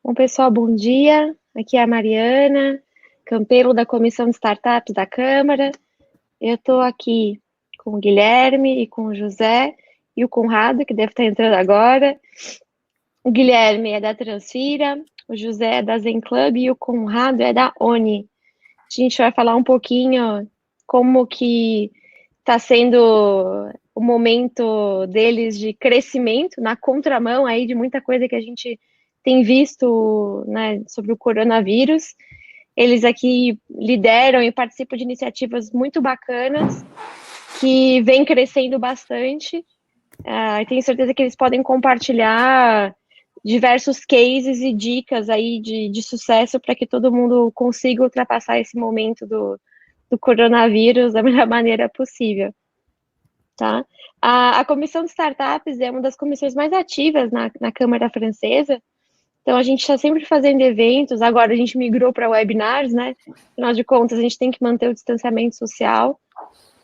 Bom, pessoal, bom dia. Aqui é a Mariana, campeiro da Comissão de Startups da Câmara. Eu estou aqui com o Guilherme e com o José e o Conrado, que deve estar entrando agora. O Guilherme é da Transfira, o José é da Zen Club e o Conrado é da ONI. A gente vai falar um pouquinho como que está sendo o momento deles de crescimento, na contramão aí de muita coisa que a gente tem visto, né, sobre o coronavírus. Eles aqui lideram e participam de iniciativas muito bacanas, que vêm crescendo bastante. Tenho certeza que eles podem compartilhar diversos cases e dicas aí de sucesso para que todo mundo consiga ultrapassar esse momento do coronavírus da melhor maneira possível. Tá? A Comissão de Startups é uma das comissões mais ativas na Câmara Francesa, então a gente está sempre fazendo eventos, agora a gente migrou para webinars, né? Afinal de contas, a gente tem que manter o distanciamento social,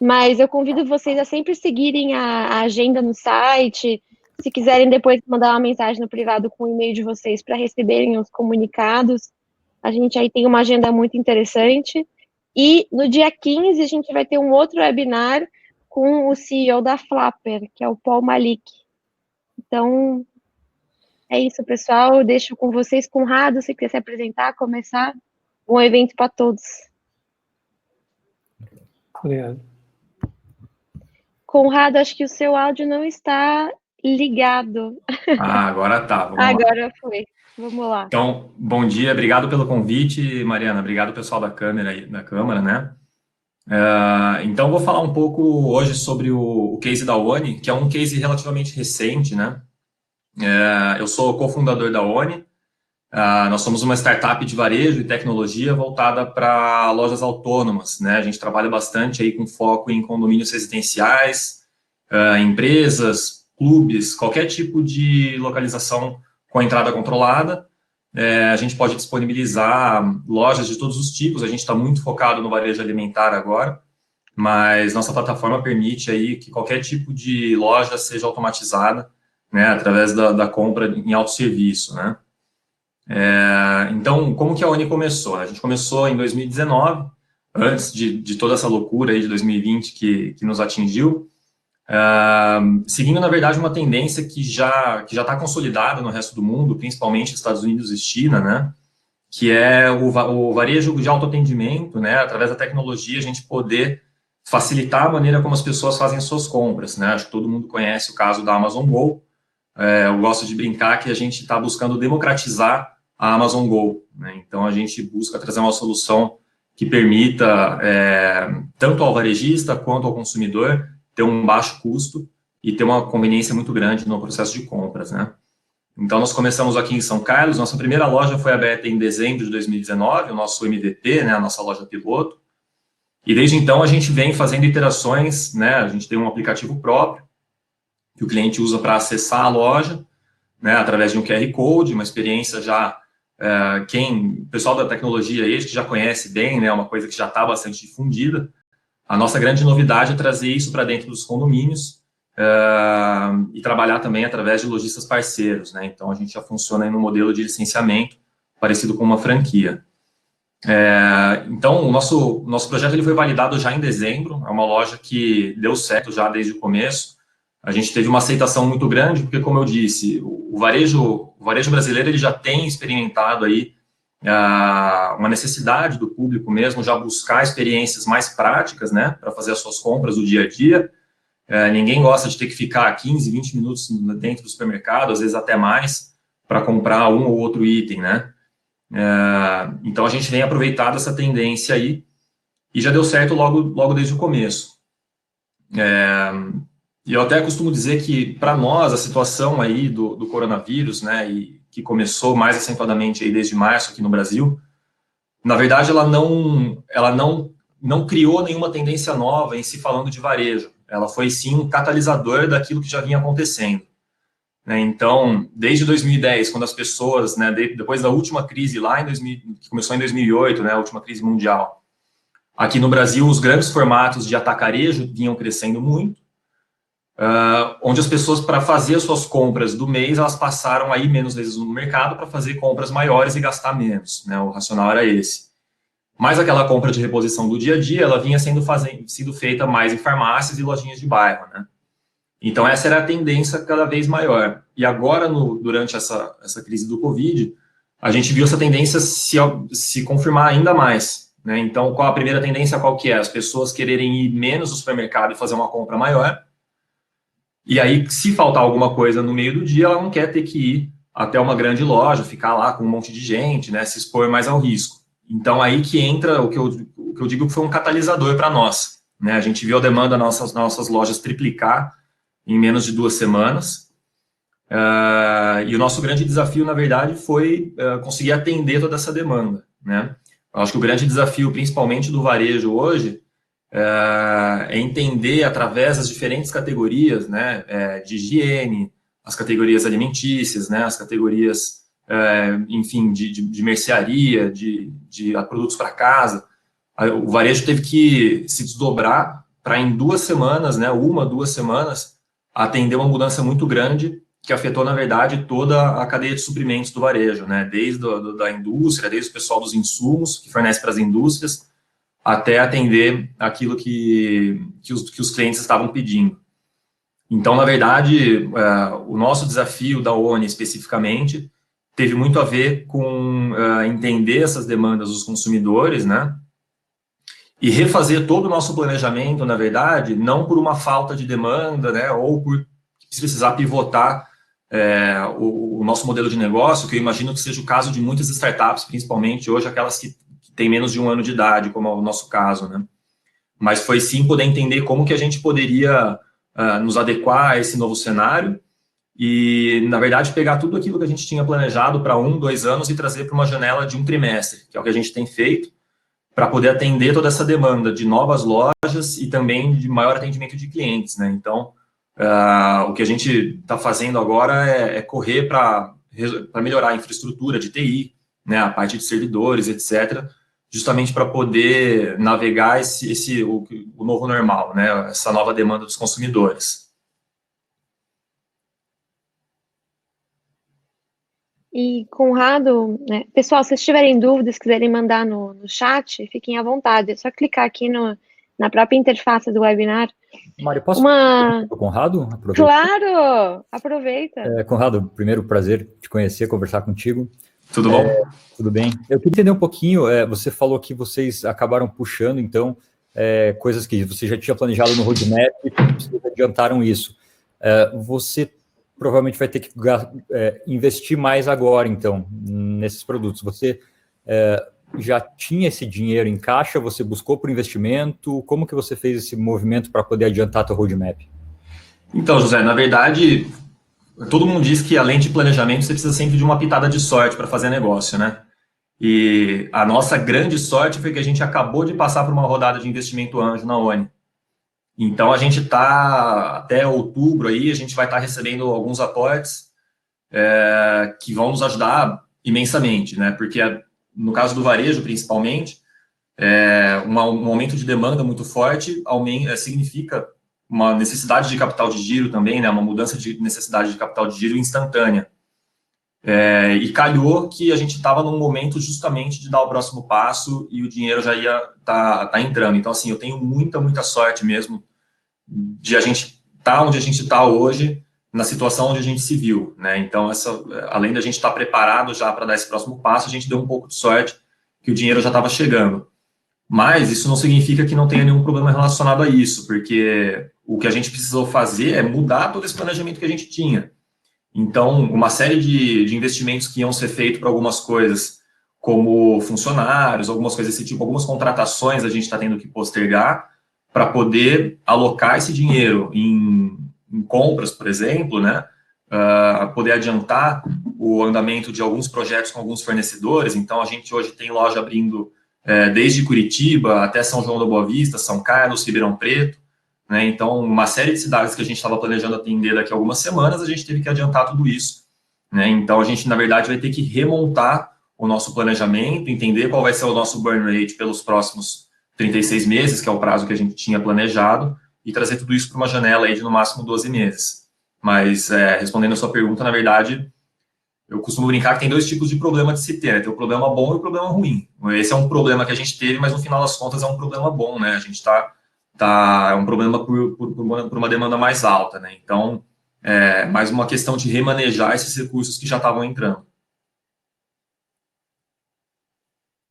mas eu convido vocês a sempre seguirem a agenda no site, se quiserem depois mandar uma mensagem no privado com o e-mail de vocês para receberem os comunicados, a gente aí tem uma agenda muito interessante, e no dia 15 a gente vai ter um outro webinar com o CEO da Flapper, que é o Paul Malik. Então, é isso, pessoal. Eu deixo com vocês, Conrado, se quiser se apresentar, começar. Bom evento para todos. Obrigado. Conrado, acho que o seu áudio não está ligado. Agora tá, vamos lá. Agora foi. Vamos lá. Então, bom dia, obrigado pelo convite, Mariana, obrigado pessoal da Câmara, né? Então, vou falar um pouco hoje sobre o case da ONI, que é um case relativamente recente, né? Eu sou cofundador da ONI, nós somos uma startup de varejo e tecnologia voltada para lojas autônomas, né? A gente trabalha bastante aí com foco em condomínios residenciais, empresas, clubes, qualquer tipo de localização com entrada controlada. A gente pode disponibilizar lojas de todos os tipos, a gente está muito focado no varejo alimentar agora, mas nossa plataforma permite aí que qualquer tipo de loja seja automatizada, né, através da compra em autosserviço, né. Então, como que a ONI começou? A gente começou em 2019, antes de toda essa loucura aí de 2020 que nos atingiu, seguindo, na verdade, uma tendência que já está consolidada no resto do mundo, principalmente Estados Unidos e China, né, que é o varejo de autoatendimento, né, através da tecnologia, a gente poder facilitar a maneira como as pessoas fazem suas compras, né, acho que todo mundo conhece o caso da Amazon Go, eu gosto de brincar que a gente está buscando democratizar a Amazon Go, né, então a gente busca trazer uma solução que permita, tanto ao varejista quanto ao consumidor, ter um baixo custo e ter uma conveniência muito grande no processo de compras, né? Então, nós começamos aqui em São Carlos, nossa primeira loja foi aberta em dezembro de 2019, o nosso MVP, né, a nossa loja piloto, e desde então a gente vem fazendo iterações, né, a gente tem um aplicativo próprio, que o cliente usa para acessar a loja, né, através de um QR Code, uma experiência já, o pessoal da tecnologia aí, que já conhece bem, né, uma coisa que já está bastante difundida. A nossa grande novidade é trazer isso para dentro dos condomínios e trabalhar também através de lojistas parceiros, né? Então, a gente já funciona no modelo de licenciamento, parecido com uma franquia. Então, o nosso projeto ele foi validado já em dezembro, é uma loja que deu certo já desde o começo. A gente teve uma aceitação muito grande, porque, como eu disse, o varejo brasileiro ele já tem experimentado aí uma necessidade do público mesmo, já buscar experiências mais práticas, né, para fazer as suas compras do dia a dia. Ninguém gosta de ter que ficar 15, 20 minutos dentro do supermercado, às vezes até mais, para comprar um ou outro item, né. Então, a gente vem aproveitando essa tendência aí, e já deu certo logo desde o começo. E eu até costumo dizer que, para nós, a situação aí do coronavírus, né, e que começou mais acentuadamente aí desde março aqui no Brasil, na verdade, ela não criou nenhuma tendência nova em se falando de varejo. Ela foi, sim, um catalisador daquilo que já vinha acontecendo, né? Então, desde 2010, quando as pessoas, né, depois da última crise lá, que começou em 2008, né, a última crise mundial, aqui no Brasil, os grandes formatos de atacarejo vinham crescendo muito, onde as pessoas, para fazer as suas compras do mês, elas passaram a ir menos vezes no mercado para fazer compras maiores e gastar menos, né? O racional era esse. Mas aquela compra de reposição do dia a dia, ela vinha sendo feita mais em farmácias e lojinhas de bairro, né? Então, essa era a tendência cada vez maior. E agora, durante essa crise do Covid, a gente viu essa tendência se confirmar ainda mais, né? Então, qual a primeira tendência, qual que é? As pessoas quererem ir menos no supermercado e fazer uma compra maior. E aí, se faltar alguma coisa no meio do dia, ela não quer ter que ir até uma grande loja, ficar lá com um monte de gente, né? Se expor mais ao risco. Então, aí que entra o que eu digo que foi um catalisador para nós, né? A gente viu a demanda das nossas lojas triplicar em menos de 2 semanas. E o nosso grande desafio, na verdade, foi conseguir atender toda essa demanda, né? Eu acho que o grande desafio, principalmente do varejo hoje, é entender, através das diferentes categorias, né, de higiene, as categorias alimentícias, né, as categorias, enfim, de mercearia, de produtos para casa. O varejo teve que se desdobrar para, em 2 semanas, né, 2 semanas, atender uma mudança muito grande que afetou, na verdade, toda a cadeia de suprimentos do varejo, né, desde da indústria, desde o pessoal dos insumos que fornece para as indústrias, até atender aquilo que os clientes estavam pedindo. Então, na verdade, o nosso desafio da ONI, especificamente, teve muito a ver com entender essas demandas dos consumidores, né, e refazer todo o nosso planejamento, na verdade, não por uma falta de demanda, né, ou por precisar pivotar o nosso modelo de negócio, que eu imagino que seja o caso de muitas startups, principalmente hoje aquelas que têm menos de 1 ano de idade, como é o nosso caso, né? Mas foi sim poder entender como que a gente poderia nos adequar a esse novo cenário e, na verdade, pegar tudo aquilo que a gente tinha planejado para 1, 2 anos e trazer para uma janela de 1 trimestre, que é o que a gente tem feito, para poder atender toda essa demanda de novas lojas e também de maior atendimento de clientes, né? Então, o que a gente está fazendo agora é correr para melhorar a infraestrutura de TI, né, a parte de servidores, etc., justamente para poder navegar o novo normal, né, essa nova demanda dos consumidores. E, Conrado, né, pessoal, se vocês tiverem dúvidas, quiserem mandar no chat, fiquem à vontade. É só clicar aqui na própria interface do webinar. Mário, posso falar com o Conrado? Aproveita. Claro! Aproveita. Conrado, primeiro prazer te conhecer, conversar contigo. Tudo bom? Tudo bem. Eu queria entender um pouquinho, você falou que vocês acabaram puxando, então, coisas que você já tinha planejado no roadmap e vocês adiantaram isso. Você provavelmente vai ter que investir mais agora, então, nesses produtos. Você já tinha esse dinheiro em caixa? Você buscou por investimento? Como que você fez esse movimento para poder adiantar a tua roadmap? Então, José, na verdade, todo mundo diz que, além de planejamento, você precisa sempre de uma pitada de sorte para fazer negócio, né? E a nossa grande sorte foi que a gente acabou de passar por uma rodada de investimento anjo na ONI. Então, a gente está, até outubro aí, a gente vai estar recebendo alguns aportes que vão nos ajudar imensamente, né? Porque, no caso do varejo, principalmente, um aumento de demanda muito forte significa uma necessidade de capital de giro também, né? Uma mudança de necessidade de capital de giro instantânea. E calhou que a gente estava num momento justamente de dar o próximo passo e o dinheiro já ia tá entrando. Então, assim, eu tenho muita sorte mesmo de a gente estar onde a gente está hoje, na situação onde a gente se viu, né? Então, além da gente estar preparado já para dar esse próximo passo, a gente deu um pouco de sorte que o dinheiro já estava chegando. Mas isso não significa que não tenha nenhum problema relacionado a isso, porque o que a gente precisou fazer é mudar todo esse planejamento que a gente tinha. Então, uma série de investimentos que iam ser feitos para algumas coisas, como funcionários, algumas coisas desse tipo, algumas contratações a gente está tendo que postergar para poder alocar esse dinheiro em compras, por exemplo, né? Poder adiantar o andamento de alguns projetos com alguns fornecedores. Então, a gente hoje tem loja abrindo desde Curitiba até São João da Boa Vista, São Carlos, Ribeirão Preto, né? Então, uma série de cidades que a gente estava planejando atender daqui a algumas semanas, a gente teve que adiantar tudo isso, né? Então, a gente, na verdade, vai ter que remontar o nosso planejamento, entender qual vai ser o nosso burn rate pelos próximos 36 meses, que é o prazo que a gente tinha planejado, e trazer tudo isso para uma janela aí de no máximo 12 meses. Mas, respondendo a sua pergunta, na verdade, eu costumo brincar que tem dois tipos de problema de se ter, né? Tem o problema bom e o problema ruim. Esse é um problema que a gente teve, mas no final das contas é um problema bom, né? A gente é um problema por uma demanda mais alta, né? Então, mais uma questão de remanejar esses recursos que já estavam entrando.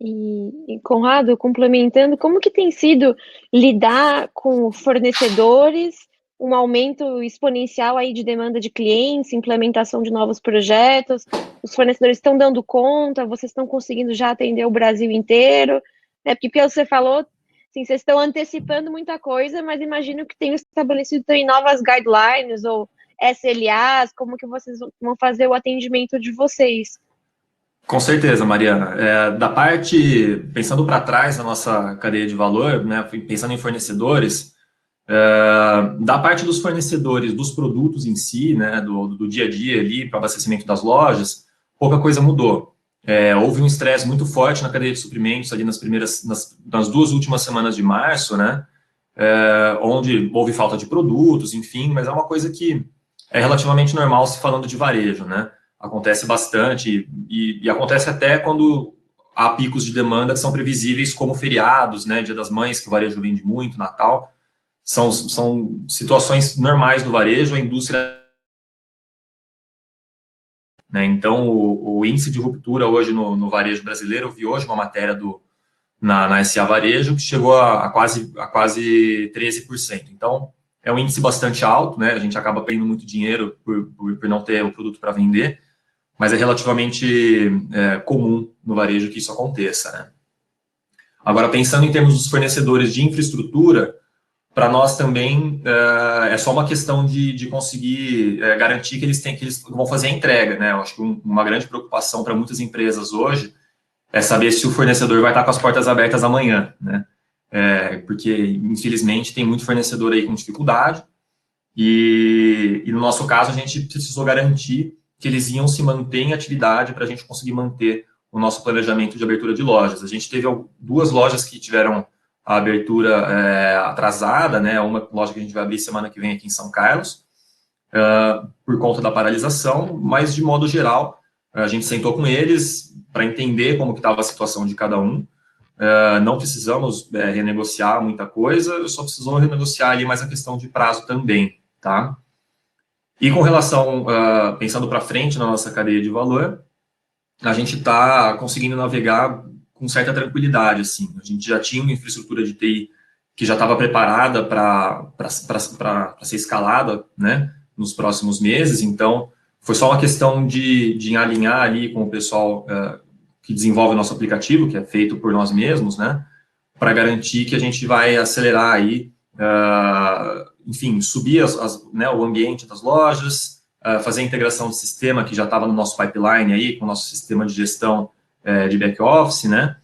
E Conrado, complementando, como que tem sido lidar com fornecedores, um aumento exponencial aí de demanda de clientes, implementação de novos projetos, os fornecedores estão dando conta, vocês estão conseguindo já atender o Brasil inteiro, né? Porque pelo que você falou, assim, vocês estão antecipando muita coisa, mas imagino que tenham estabelecido também novas guidelines ou SLAs, como que vocês vão fazer o atendimento de vocês. Com certeza, Mariana. Da parte, pensando para trás na nossa cadeia de valor, né, pensando em fornecedores, da parte dos fornecedores, dos produtos em si, né, do dia a dia ali, para abastecimento das lojas, pouca coisa mudou. Houve um estresse muito forte na cadeia de suprimentos ali nas 2 últimas semanas de março, né, onde houve falta de produtos, enfim, mas é uma coisa que é relativamente normal se falando de varejo, né? Acontece bastante e acontece até quando há picos de demanda que são previsíveis, como feriados, né, Dia das Mães, que o varejo vende muito, Natal, são situações normais do varejo, a indústria, né, então o índice de ruptura hoje no varejo brasileiro, eu vi hoje uma matéria na SA Varejo, que chegou a quase 13%, então é um índice bastante alto, né, a gente acaba perdendo muito dinheiro por não ter o produto para vender, mas é relativamente comum no varejo que isso aconteça, né? Agora, pensando em termos dos fornecedores de infraestrutura, para nós também é só uma questão de conseguir garantir que eles vão fazer a entrega, né? Eu acho que uma grande preocupação para muitas empresas hoje é saber se o fornecedor vai estar com as portas abertas amanhã, né? Porque, infelizmente, tem muito fornecedor aí com dificuldade e no nosso caso, a gente precisou garantir que eles iam se manter em atividade para a gente conseguir manter o nosso planejamento de abertura de lojas. A gente teve 2 lojas que tiveram a abertura atrasada, né? Uma loja que a gente vai abrir semana que vem aqui em São Carlos, por conta da paralisação, mas de modo geral, a gente sentou com eles para entender como que estava a situação de cada um. Não precisamos renegociar muita coisa, só precisamos renegociar ali mais a questão de prazo também, tá? E com relação, pensando para frente na nossa cadeia de valor, a gente está conseguindo navegar com certa tranquilidade, assim. A gente já tinha uma infraestrutura de TI que já estava preparada para ser escalada, né, nos próximos meses, então foi só uma questão de alinhar ali com o pessoal que desenvolve o nosso aplicativo, que é feito por nós mesmos, né, para garantir que a gente vai acelerar aí, enfim, subir né, o ambiente das lojas, fazer a integração de sistema que já estava no nosso pipeline aí, com o nosso sistema de gestão de back-office, né,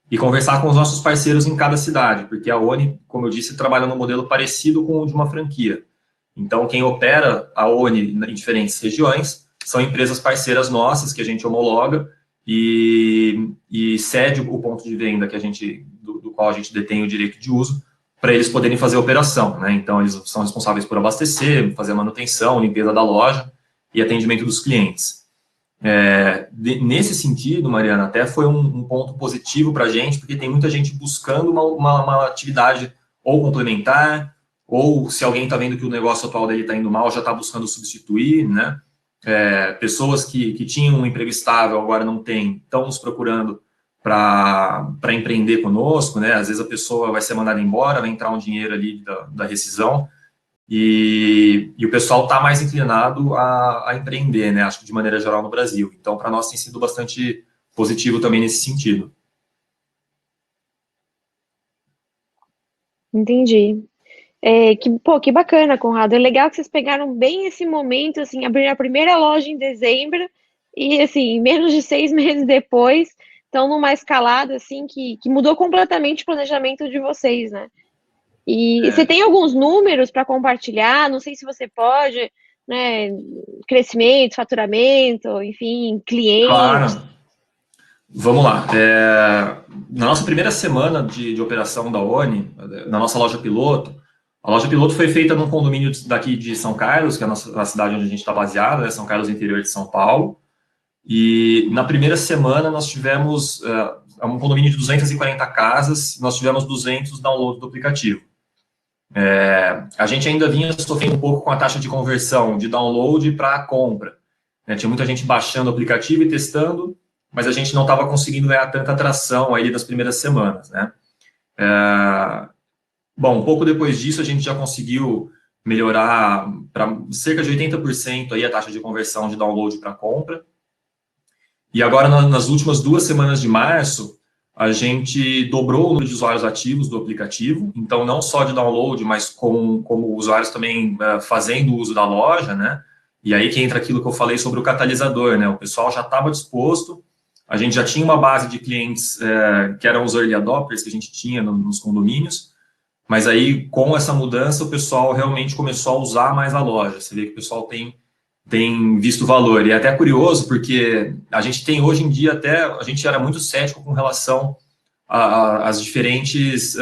e conversar com os nossos parceiros em cada cidade, porque a ONI, como eu disse, trabalha num modelo parecido com o de uma franquia. Então, quem opera a ONI em diferentes regiões são empresas parceiras nossas, que a gente homologa, e cede o ponto de venda do qual a gente detém o direito de uso, para eles poderem fazer a operação, né? Então, eles são responsáveis por abastecer, fazer a manutenção, limpeza da loja e atendimento dos clientes. Nesse sentido, Mariana, até foi um ponto positivo para a gente, porque tem muita gente buscando uma atividade ou complementar, ou se alguém está vendo que o negócio atual dele está indo mal, já está buscando substituir, né? Pessoas que tinham um emprego estável, agora não têm, estão nos procurando para empreender conosco, né? Às vezes a pessoa vai ser mandada embora, vai entrar um dinheiro ali da rescisão, e o pessoal está mais inclinado a empreender, né? Acho que de maneira geral no Brasil. Então, para nós tem sido bastante positivo também nesse sentido. Entendi. Que bacana, Conrado. É legal que vocês pegaram bem esse momento, assim, abriram a primeira loja em dezembro e, assim, menos de 6 meses depois, estão numa escalada, assim, que mudou completamente o planejamento de vocês, né? E você tem alguns números para compartilhar? Não sei se você pode, né? Crescimento, faturamento, enfim, clientes. Claro. Vamos lá. Na nossa primeira semana de operação da ONI, na nossa loja piloto, A loja piloto foi feita num condomínio daqui de São Carlos, que é a cidade onde a gente está baseado, né, São Carlos, interior de São Paulo. E na primeira semana nós tivemos um condomínio de 240 casas, nós tivemos 200 downloads do aplicativo. A gente ainda vinha sofrendo um pouco com a taxa de conversão de download para compra, né? Tinha muita gente baixando o aplicativo e testando, mas a gente não estava conseguindo ganhar tanta atração aí nas primeiras semanas, né? Bom, um pouco depois disso a gente já conseguiu melhorar para cerca de 80% aí a taxa de conversão de download para compra. E agora, nas últimas 2 semanas de março, a gente dobrou o número de usuários ativos do aplicativo, então não só de download, mas como usuários também fazendo uso da loja, né? E aí que entra aquilo que eu falei sobre o catalisador, né? O pessoal já estava disposto, a gente já tinha uma base de clientes que eram os early adopters que a gente tinha nos condomínios, mas aí com essa mudança o pessoal realmente começou a usar mais a loja. Você vê que o pessoal tem visto valor. E é até curioso, porque a gente tem hoje em dia a gente era muito cético com relação às diferentes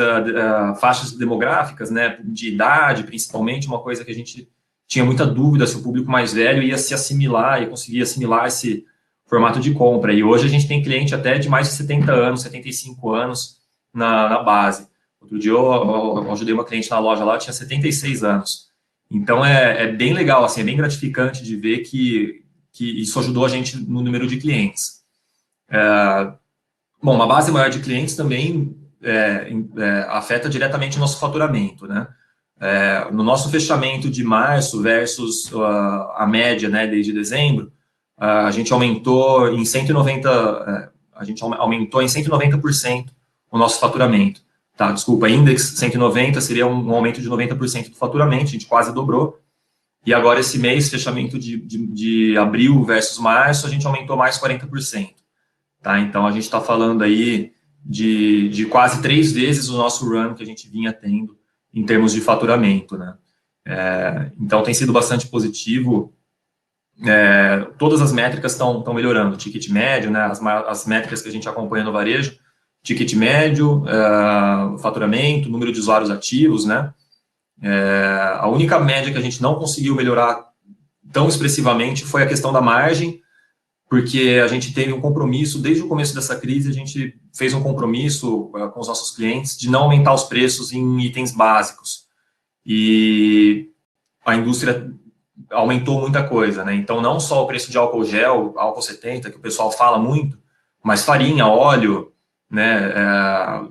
faixas demográficas, né, de idade, principalmente, uma coisa que a gente tinha muita dúvida se o público mais velho ia se assimilar e conseguia assimilar esse formato de compra. E hoje a gente tem cliente até de mais de 70 anos, 75 anos na base. Outro dia eu ajudei uma cliente na loja lá, tinha 76 anos. Então, é bem legal, assim, é bem gratificante de ver que isso ajudou a gente no número de clientes. Bom, uma base maior de clientes também afeta diretamente o nosso faturamento, né? No nosso fechamento de março versus a média, né, desde dezembro, a gente aumentou em 190% o nosso faturamento. Tá, desculpa, index 190 seria um aumento de 90% do faturamento, a gente quase dobrou. E agora, esse mês, fechamento de abril versus março, a gente aumentou mais 40%. Tá? Então, a gente está falando aí de quase 3 vezes o nosso run que a gente vinha tendo em termos de faturamento, né? Então, tem sido bastante positivo. Todas as métricas estão melhorando. Ticket médio, né? As métricas que a gente acompanha no varejo, ticket médio, faturamento, número de usuários ativos, né? A única média que a gente não conseguiu melhorar tão expressivamente foi a questão da margem, porque a gente teve um compromisso, desde o começo dessa crise, a gente fez um compromisso com os nossos clientes de não aumentar os preços em itens básicos. E a indústria aumentou muita coisa, né? Então, não só o preço de álcool gel, álcool 70, que o pessoal fala muito, mas farinha, óleo, né,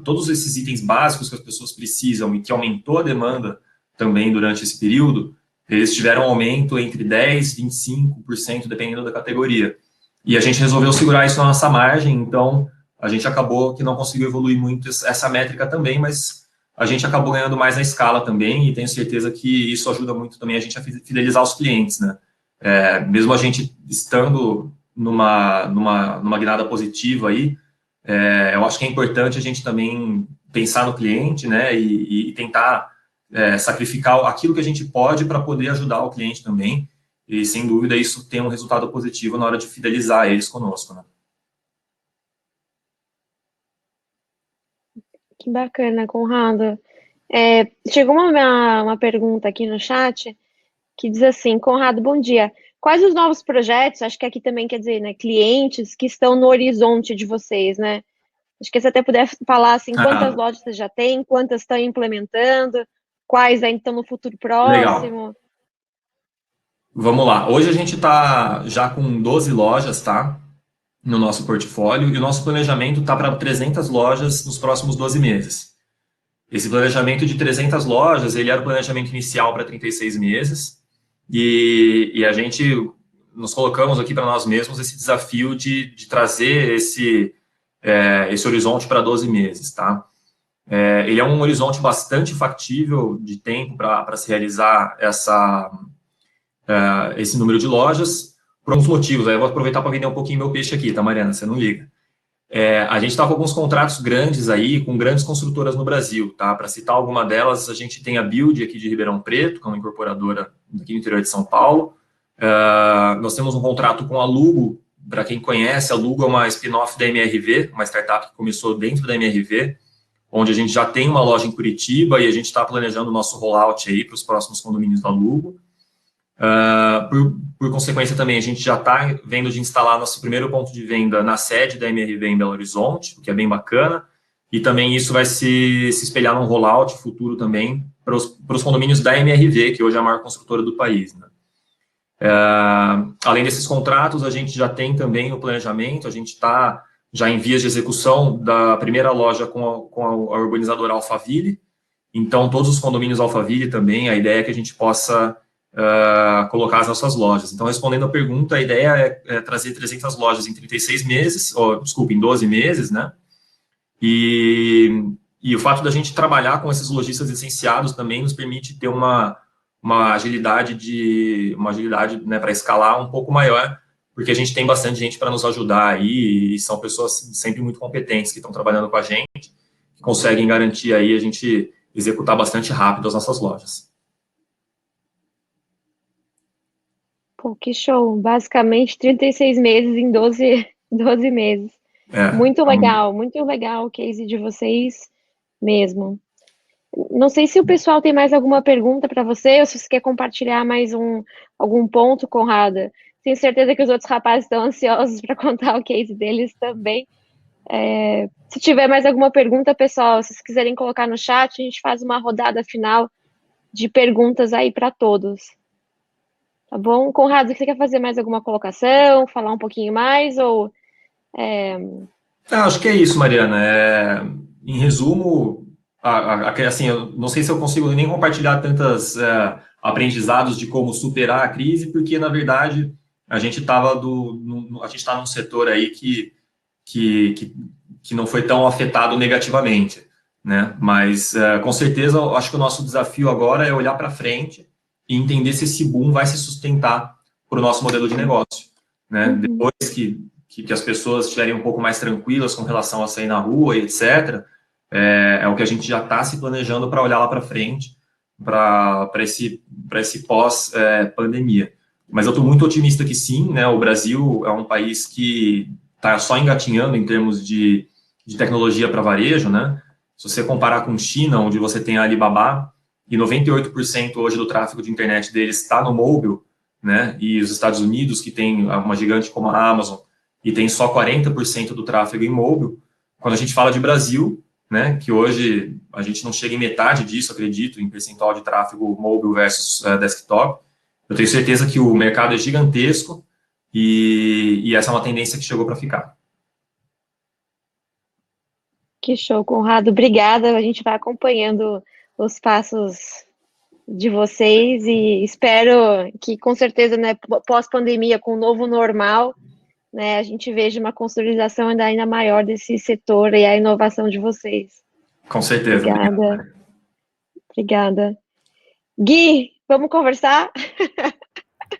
todos esses itens básicos que as pessoas precisam e que aumentou a demanda também durante esse período, eles tiveram um aumento entre 10% e 25%, dependendo da categoria. E a gente resolveu segurar isso na nossa margem, então a gente acabou que não conseguiu evoluir muito essa métrica também, mas a gente acabou ganhando mais na escala também, e tenho certeza que isso ajuda muito também a gente a fidelizar os clientes, né? Mesmo a gente estando numa guinada positiva aí, eu acho que é importante a gente também pensar no cliente, né, e tentar sacrificar aquilo que a gente pode para poder ajudar o cliente também, e sem dúvida isso tem um resultado positivo na hora de fidelizar eles conosco, né. Que bacana, Conrado. Chegou uma pergunta aqui no chat que diz assim: Conrado, bom dia. Quais os novos projetos, acho que aqui também quer dizer, né, clientes que estão no horizonte de vocês, né? Acho que você até puder falar assim, quantas lojas você já tem, quantas estão implementando, quais ainda estão no futuro próximo. Legal. Vamos lá. Hoje a gente está já com 12 lojas, tá? No nosso portfólio, e o nosso planejamento está para 300 lojas nos próximos 12 meses. Esse planejamento de 300 lojas, ele era o planejamento inicial para 36 meses, e a gente nos colocamos aqui para nós mesmos esse desafio de trazer esse horizonte para 12 meses, tá? Ele é um horizonte bastante factível de tempo para se realizar esse número de lojas, por alguns motivos. Aí eu vou aproveitar para vender um pouquinho meu peixe aqui, tá, Mariana? Você não liga. A gente está com alguns contratos grandes aí, com grandes construtoras no Brasil, tá? Para citar alguma delas, a gente tem a Build aqui de Ribeirão Preto, que é uma incorporadora aqui no interior de São Paulo. Nós temos um contrato com a Lugo. Para quem conhece, a Lugo é uma spin-off da MRV, uma startup que começou dentro da MRV, onde a gente já tem uma loja em Curitiba e a gente está planejando o nosso rollout aí para os próximos condomínios da Lugo. Por consequência também, a gente já está vendo de instalar nosso primeiro ponto de venda na sede da MRV em Belo Horizonte, o que é bem bacana, e também isso vai se espelhar num rollout futuro também para os condomínios da MRV, que hoje é a maior construtora do país, né? Além desses contratos, a gente já tem também o planejamento, a gente está já em vias de execução da primeira loja com a urbanizadora Alphaville, então todos os condomínios Alphaville também, a ideia é que a gente possa colocar as nossas lojas. Então, respondendo a pergunta, a ideia é trazer 300 lojas em 36 meses, em 12 meses, né? E o fato da gente trabalhar com esses lojistas licenciados também nos permite ter uma agilidade né, para escalar um pouco maior, porque a gente tem bastante gente para nos ajudar aí, e são pessoas sempre muito competentes que estão trabalhando com a gente, que conseguem garantir aí a gente executar bastante rápido as nossas lojas. Pô, que show! Basicamente 36 meses em 12 meses. Muito legal o case de vocês mesmo. Não sei se o pessoal tem mais alguma pergunta para você, ou se você quer compartilhar mais algum ponto, Conrado. Tenho certeza que os outros rapazes estão ansiosos para contar o case deles também. Se tiver mais alguma pergunta, pessoal, se vocês quiserem colocar no chat, a gente faz uma rodada final de perguntas aí para todos. Tá bom? Conrado, você quer fazer mais alguma colocação, falar um pouquinho mais, ou... Acho que é isso, Mariana. Em resumo, assim, eu não sei se eu consigo nem compartilhar tantos aprendizados de como superar a crise, porque, na verdade, a gente está num setor aí que não foi tão afetado negativamente, né? Mas, com certeza, eu acho que o nosso desafio agora é olhar para frente e entender se esse boom vai se sustentar para o nosso modelo de negócio, né? Uhum. Depois que as pessoas estiverem um pouco mais tranquilas com relação a sair na rua e etc., é o que a gente já está se planejando para olhar lá para frente, para esse pós-pandemia. Mas eu estou muito otimista que sim, né? O Brasil é um país que está só engatinhando em termos de tecnologia para varejo, né? Se você comparar com China, onde você tem a Alibaba, e 98% hoje do tráfego de internet deles está no mobile, né? E os Estados Unidos, que tem uma gigante como a Amazon, e tem só 40% do tráfego em mobile. Quando a gente fala de Brasil, né, que hoje a gente não chega em metade disso, acredito, em percentual de tráfego mobile versus desktop, eu tenho certeza que o mercado é gigantesco e essa é uma tendência que chegou para ficar. Que show, Conrado. Obrigada. A gente vai acompanhando os passos de vocês e espero que, com certeza, né, pós-pandemia, com o novo normal, né, a gente veja uma consolidação ainda maior desse setor e a inovação de vocês. Com certeza. Obrigada. Gui, vamos conversar?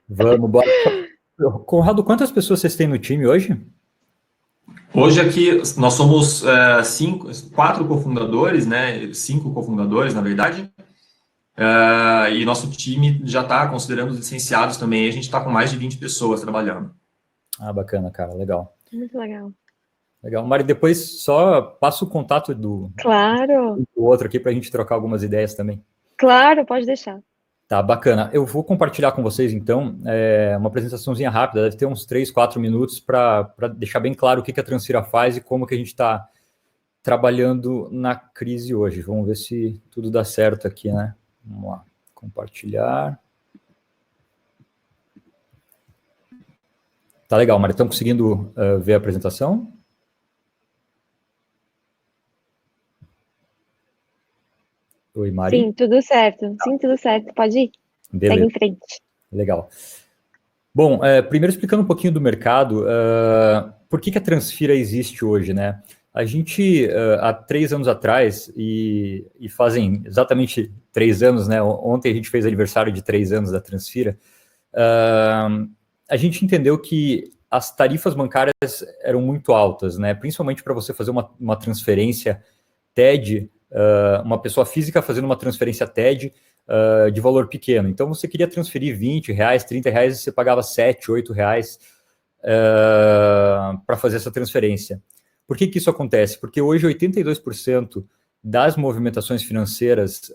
Vamos, bora. Conrado, quantas pessoas vocês têm no time hoje? Hoje aqui nós somos 4 cofundadores, né? 5 cofundadores, na verdade. E nosso time já está considerando os licenciados também. A gente está com mais de 20 pessoas trabalhando. Ah, bacana, cara, legal. Muito legal. Legal. Mari, depois só passa o contato do outro aqui para a gente trocar algumas ideias também. Claro, pode deixar. Tá, bacana. Eu vou compartilhar com vocês, então, uma apresentaçãozinha rápida, deve ter uns 3, 4 minutos para deixar bem claro o que a Transfira faz e como que a gente está trabalhando na crise hoje. Vamos ver se tudo dá certo aqui, né? Vamos lá, compartilhar. Tá legal, Mari, estão conseguindo ver a apresentação? Oi, Mari. Sim, tudo certo. Sim, tudo certo. Pode ir. Beleza. Segue em frente. Legal. Bom, primeiro explicando um pouquinho do mercado, por que a Transfira existe hoje, né? A gente, há 3 anos atrás, e fazem exatamente 3 anos, né? Ontem a gente fez aniversário de 3 anos da Transfira, a gente entendeu que as tarifas bancárias eram muito altas, né? Principalmente para você fazer uma transferência TED, uma pessoa física fazendo uma transferência TED de valor pequeno. Então, você queria transferir R$20, R$30 e você pagava R$7, R$8 para fazer essa transferência. Por que isso acontece? Porque hoje 82% das movimentações financeiras,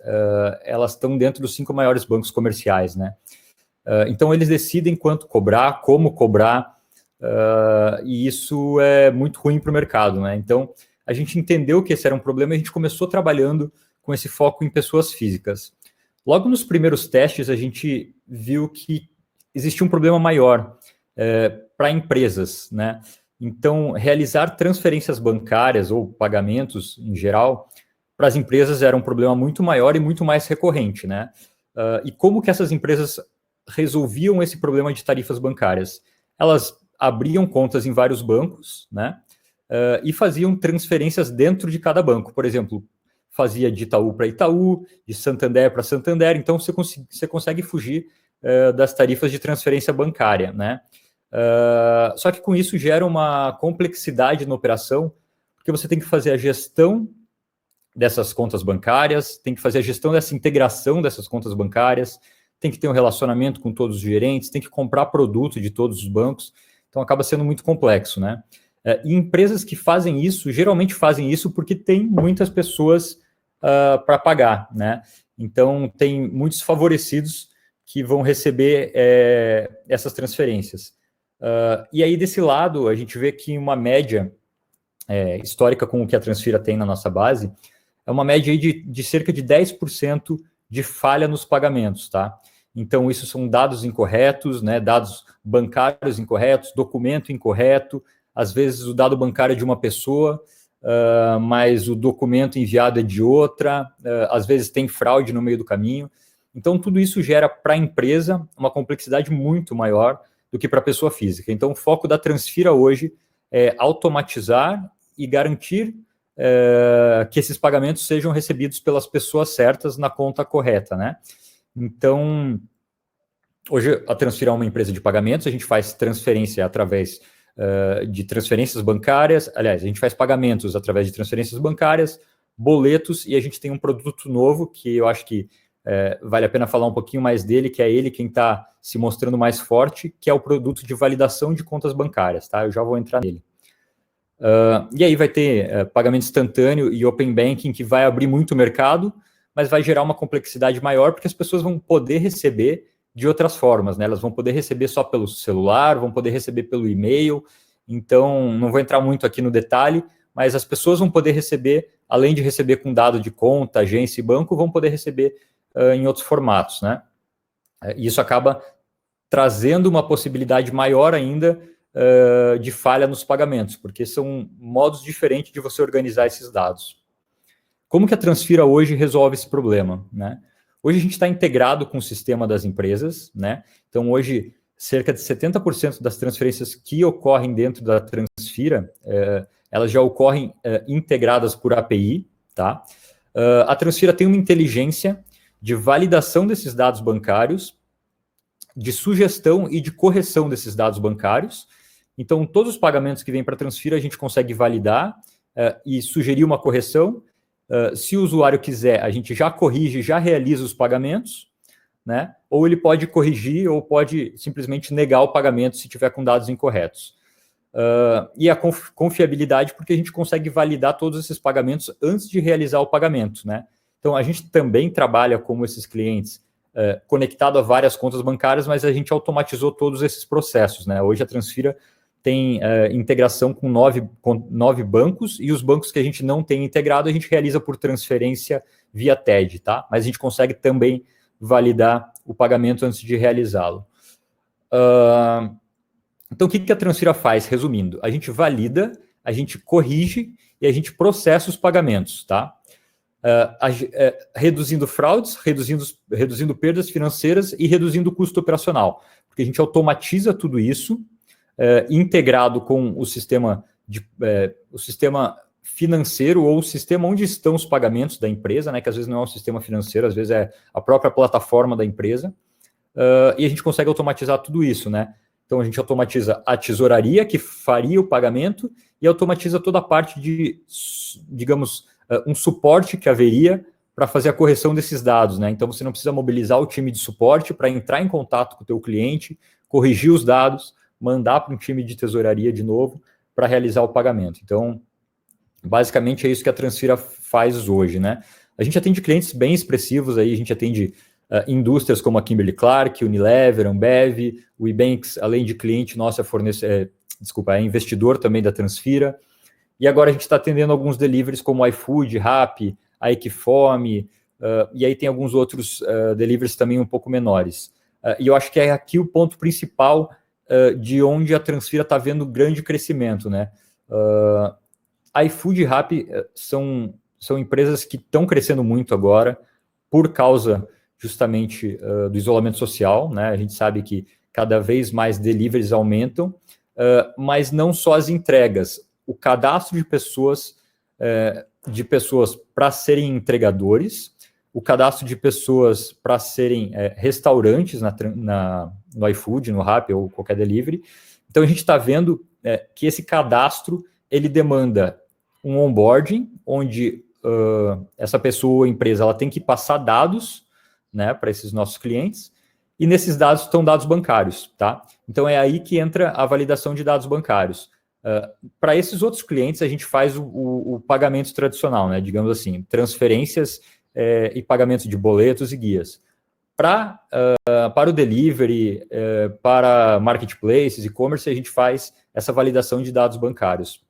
elas estão dentro dos 5 maiores bancos comerciais, né? Então, eles decidem quanto cobrar, como cobrar, e isso é muito ruim para o mercado, né? Então, a gente entendeu que esse era um problema e a gente começou trabalhando com esse foco em pessoas físicas. Logo nos primeiros testes, a gente viu que existia um problema maior para empresas, né? Então, realizar transferências bancárias ou pagamentos em geral para as empresas era um problema muito maior e muito mais recorrente, né? E como que essas empresas resolviam esse problema de tarifas bancárias? Elas abriam contas em vários bancos, né? E faziam transferências dentro de cada banco. Por exemplo, fazia de Itaú para Itaú, de Santander para Santander, então você consegue fugir das tarifas de transferência bancária, né? Só que com isso gera uma complexidade na operação, porque você tem que fazer a gestão dessas contas bancárias, tem que fazer a gestão dessa integração dessas contas bancárias, tem que ter um relacionamento com todos os gerentes, tem que comprar produto de todos os bancos, então acaba sendo muito complexo, né? E empresas que fazem isso, geralmente fazem isso porque tem muitas pessoas para pagar, né? Então, tem muitos favorecidos que vão receber essas transferências. E aí, desse lado, a gente vê que uma média histórica com o que a Transfira tem na nossa base é uma média aí de cerca de 10% de falha nos pagamentos, tá? Então, isso são dados incorretos, né? Dados bancários incorretos, documento incorreto, às vezes o dado bancário é de uma pessoa, mas o documento enviado é de outra, às vezes tem fraude no meio do caminho. Então, tudo isso gera para a empresa uma complexidade muito maior do que para a pessoa física. Então, o foco da Transfira hoje é automatizar e garantir que esses pagamentos sejam recebidos pelas pessoas certas na conta correta, né? Então, hoje a Transfira é uma empresa de pagamentos, a gente faz transferência através de transferências bancárias, aliás, a gente faz pagamentos através de transferências bancárias, boletos, e a gente tem um produto novo que eu acho que vale a pena falar um pouquinho mais dele, que é ele quem está se mostrando mais forte, que é o produto de validação de contas bancárias, tá? Eu já vou entrar nele. E aí vai ter pagamento instantâneo e Open Banking, que vai abrir muito o mercado, mas vai gerar uma complexidade maior, porque as pessoas vão poder receber de outras formas, né? Elas vão poder receber só pelo celular, vão poder receber pelo e-mail, então não vou entrar muito aqui no detalhe, mas as pessoas vão poder receber, além de receber com dado de conta, agência e banco, vão poder receber em outros formatos, né? E isso acaba trazendo uma possibilidade maior ainda de falha nos pagamentos, porque são modos diferentes de você organizar esses dados. Como que a Transfira hoje resolve esse problema, né? Hoje a gente está integrado com o sistema das empresas, né? Então, hoje, cerca de 70% das transferências que ocorrem dentro da Transfira, elas já ocorrem integradas por API, tá? A Transfira tem uma inteligência de validação desses dados bancários, de sugestão e de correção desses dados bancários. Então, todos os pagamentos que vêm para a Transfira, a gente consegue validar e sugerir uma correção. Se o usuário quiser, a gente já corrige, já realiza os pagamentos, né? Ou ele pode corrigir ou pode simplesmente negar o pagamento se tiver com dados incorretos. E a confiabilidade, porque a gente consegue validar todos esses pagamentos antes de realizar o pagamento, né? Então, a gente também trabalha com esses clientes conectado a várias contas bancárias, mas a gente automatizou todos esses processos, né? Hoje a Transfira tem integração com 9 bancos, e os bancos que a gente não tem integrado, a gente realiza por transferência via TED, tá? Mas a gente consegue também validar o pagamento antes de realizá-lo. Então, o que a Transfira faz? Resumindo, a gente valida, a gente corrige e a gente processa os pagamentos, tá? Reduzindo fraudes, reduzindo perdas financeiras e reduzindo o custo operacional, porque a gente automatiza tudo isso, integrado com o sistema financeiro ou o sistema onde estão os pagamentos da empresa, né, que às vezes não é um sistema financeiro, às vezes é a própria plataforma da empresa, e a gente consegue automatizar tudo isso, né? Então, a gente automatiza a tesouraria, que faria o pagamento, e automatiza toda a parte de, digamos, um suporte que haveria para fazer a correção desses dados, né? Então, você não precisa mobilizar o time de suporte para entrar em contato com o teu cliente, corrigir os dados, mandar para um time de tesouraria de novo para realizar o pagamento. Então, Basicamente é isso que a Transfira faz hoje, né? A gente atende clientes bem expressivos aí, a gente atende indústrias como a Kimberly-Clark, Unilever, Ambev, o Ibanks, além de cliente nosso, é investidor também da Transfira. E agora a gente está atendendo alguns deliveries como iFood, Rappi, a Equifome, e aí tem alguns outros deliveries também um pouco menores. E eu acho que é aqui o ponto principal de onde a Transfira está vendo grande crescimento, né? iFood e Rappi são empresas que estão crescendo muito agora por causa justamente do isolamento social, né? A gente sabe que cada vez mais deliveries aumentam, mas não só as entregas, o cadastro de pessoas para serem entregadores, o cadastro de pessoas para serem restaurantes no iFood, no Rappi ou qualquer delivery. Então a gente está vendo que esse cadastro ele demanda um onboarding, onde essa pessoa ou empresa ela tem que passar dados, né, para esses nossos clientes, e nesses dados estão dados bancários, tá? Então é aí que entra a validação de dados bancários. Para esses outros clientes, a gente faz o pagamento tradicional, né, digamos assim, transferências e pagamentos de boletos e guias. Para o delivery, para marketplaces, e-commerce, a gente faz essa validação de dados bancários.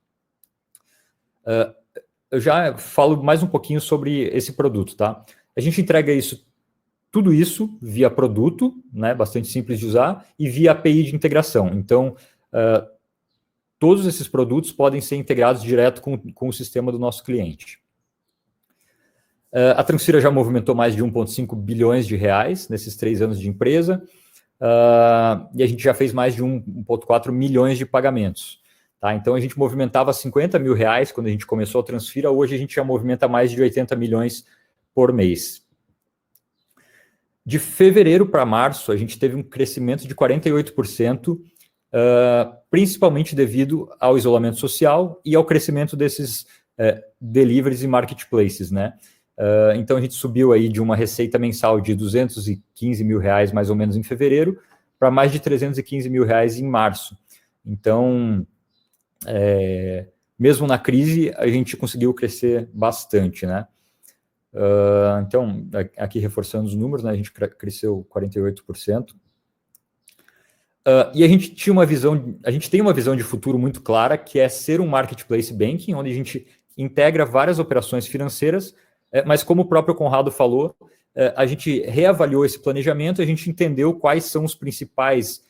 Eu já falo mais um pouquinho sobre esse produto, tá? A gente entrega tudo isso via produto, né, bastante simples de usar, e via API de integração. Então, todos esses produtos podem ser integrados direto com o sistema do nosso cliente. A Transfira já movimentou mais de 1,5 bilhões de reais nesses 3 anos de empresa, e a gente já fez mais de 1,4 milhões de pagamentos. Tá? Então, a gente movimentava 50 mil reais quando a gente começou a Transfira, hoje a gente já movimenta mais de 80 milhões por mês. De fevereiro para março, a gente teve um crescimento de 48%, principalmente devido ao isolamento social e ao crescimento desses deliveries e marketplaces, né? Então, a gente subiu aí de uma receita mensal de 215 mil reais, mais ou menos, em fevereiro, para mais de 315 mil reais em março. Então, mesmo na crise, a gente conseguiu crescer bastante, né? Então, aqui reforçando os números, né, a gente cresceu 48%. E a gente tem uma visão de futuro muito clara, que é ser um marketplace banking, onde a gente integra várias operações financeiras, mas como o próprio Conrado falou, a gente reavaliou esse planejamento, a gente entendeu quais são os principais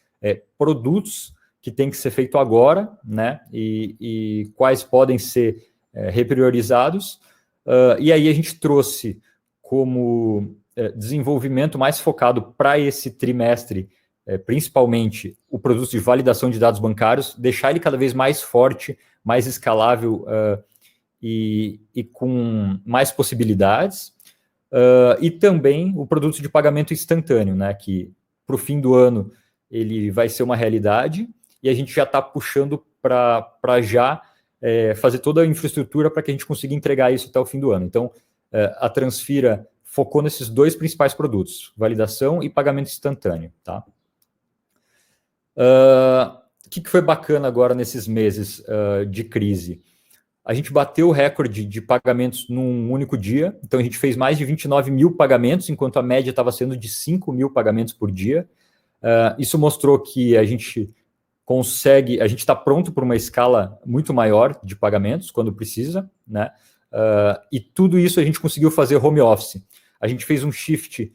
produtos que tem que ser feito agora, né, e quais podem ser repriorizados. E aí a gente trouxe como desenvolvimento mais focado para esse trimestre, principalmente o produto de validação de dados bancários, deixar ele cada vez mais forte, mais escalável e com mais possibilidades, e também o produto de pagamento instantâneo, né, que para o fim do ano ele vai ser uma realidade, e a gente já está puxando para já fazer toda a infraestrutura para que a gente consiga entregar isso até o fim do ano. Então, a Transfira focou nesses 2 principais produtos, validação e pagamento instantâneo, tá? O que foi bacana agora nesses meses de crise? A gente bateu o recorde de pagamentos num único dia, então a gente fez mais de 29 mil pagamentos, enquanto a média estava sendo de 5 mil pagamentos por dia. Isso mostrou que a gente está pronto para uma escala muito maior de pagamentos, quando precisa, né? E tudo isso a gente conseguiu fazer home office. A gente fez um shift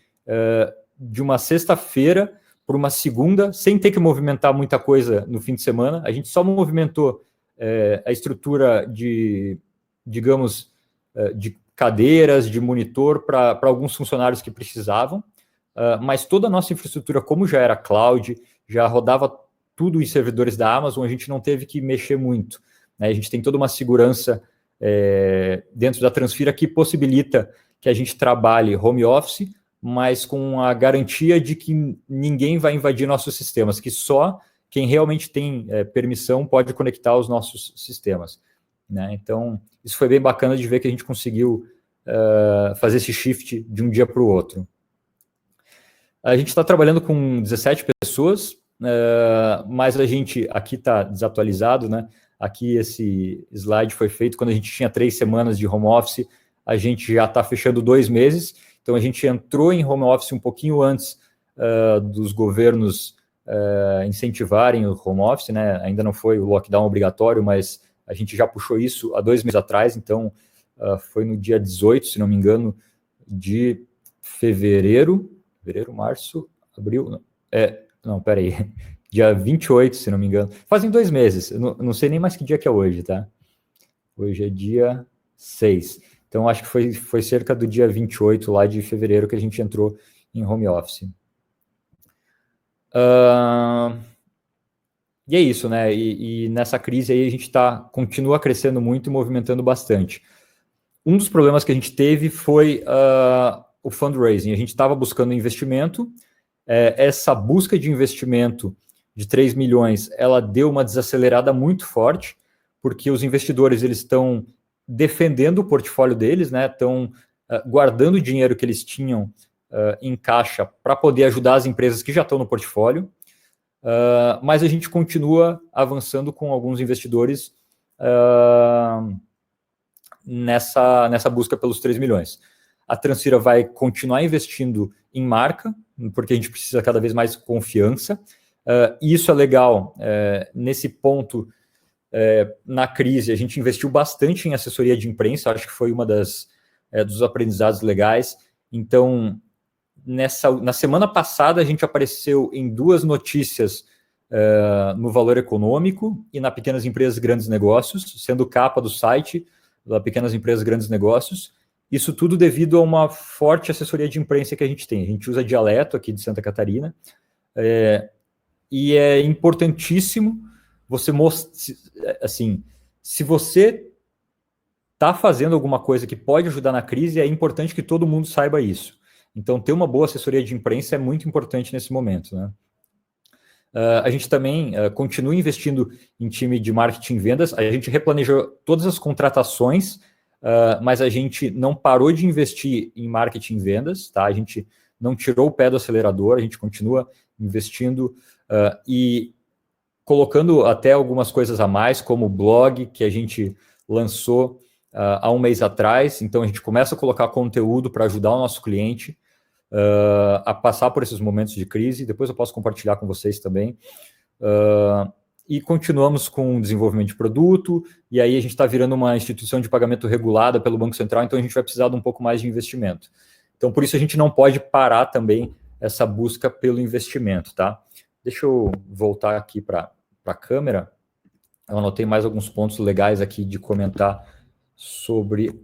de uma sexta-feira para uma segunda, sem ter que movimentar muita coisa no fim de semana. A gente só movimentou a estrutura de cadeiras, de monitor para alguns funcionários que precisavam, mas toda a nossa infraestrutura, como já era cloud, já rodava tudo em servidores da Amazon, a gente não teve que mexer muito, né? A gente tem toda uma segurança dentro da Transfira que possibilita que a gente trabalhe home office, mas com a garantia de que ninguém vai invadir nossos sistemas, que só quem realmente tem permissão pode conectar aos nossos sistemas, né? Então, isso foi bem bacana de ver que a gente conseguiu fazer esse shift de um dia para o outro. A gente está trabalhando com 17 pessoas, mas a gente, aqui está desatualizado, né? Aqui esse slide foi feito quando a gente tinha 3 semanas de home office, a gente já está fechando 2 meses, então a gente entrou em home office um pouquinho antes dos governos incentivarem o home office, né? Ainda não foi o lockdown obrigatório, mas a gente já puxou isso há 2 meses atrás, então foi no dia 18, se não me engano, de fevereiro, março, abril, peraí, dia 28, se não me engano, fazem 2 meses, eu não sei nem mais que dia que é hoje, tá? Hoje é dia 6, então acho que foi cerca do dia 28 lá de fevereiro que a gente entrou em home office. E é isso, né? E nessa crise aí a gente continua crescendo muito e movimentando bastante. Um dos problemas que a gente teve foi o fundraising. A gente estava buscando investimento, essa busca de investimento de 3 milhões, ela deu uma desacelerada muito forte, porque os investidores eles estão defendendo o portfólio deles, né? Estão guardando o dinheiro que eles tinham em caixa para poder ajudar as empresas que já estão no portfólio, mas a gente continua avançando com alguns investidores nessa busca pelos 3 milhões. A Transfira vai continuar investindo em marca, porque a gente precisa cada vez mais confiança, e isso é legal. Nesse ponto, na crise, a gente investiu bastante em assessoria de imprensa, acho que foi uma dos aprendizados legais. Então, na semana passada, a gente apareceu em 2 notícias no Valor Econômico e na Pequenas Empresas Grandes Negócios, sendo capa do site da Pequenas Empresas Grandes Negócios. Isso tudo devido a uma forte assessoria de imprensa que a gente tem. A gente usa Dialeto aqui de Santa Catarina, e é importantíssimo você mostrar, assim, se você está fazendo alguma coisa que pode ajudar na crise, é importante que todo mundo saiba isso. Então, ter uma boa assessoria de imprensa é muito importante nesse momento, né? A gente também continua investindo em time de marketing e vendas, a gente replanejou todas as contratações, mas a gente não parou de investir em marketing e vendas, tá? A gente não tirou o pé do acelerador, a gente continua investindo e colocando até algumas coisas a mais, como o blog, que a gente lançou há um mês atrás. Então, a gente começa a colocar conteúdo para ajudar o nosso cliente a passar por esses momentos de crise. Depois eu posso compartilhar com vocês também. E continuamos com o desenvolvimento de produto, e aí a gente está virando uma instituição de pagamento regulada pelo Banco Central, então a gente vai precisar de um pouco mais de investimento. Então, por isso a gente não pode parar também essa busca pelo investimento, tá? Deixa eu voltar aqui para a câmera. Eu anotei mais alguns pontos legais aqui de comentar sobre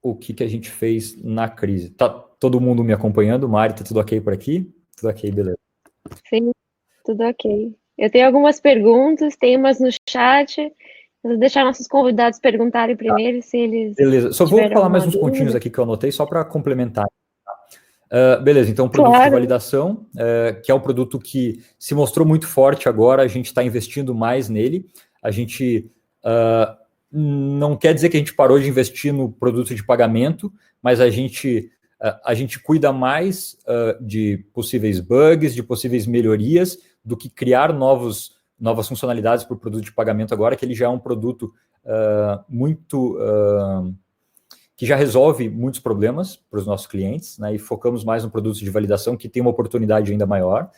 o que a gente fez na crise. Tá todo mundo me acompanhando? Mari, tá tudo ok por aqui? Tudo ok, beleza. Sim, tudo ok. Eu tenho algumas perguntas, tem umas no chat. Eu vou deixar nossos convidados perguntarem primeiro, se eles... Beleza, só vou falar mais uns dúvida. pontinhos aqui que eu anotei, só para complementar. Beleza, então, produto de validação, que é um produto que se mostrou muito forte agora, a gente está investindo mais nele. A gente não quer dizer que a gente parou de investir no produto de pagamento, mas a gente cuida mais de possíveis bugs, de possíveis melhorias, do que criar novas funcionalidades para o produto de pagamento agora, que ele já é um produto que já resolve muitos problemas para os nossos clientes, né, e focamos mais no produto de validação, que tem uma oportunidade ainda maior.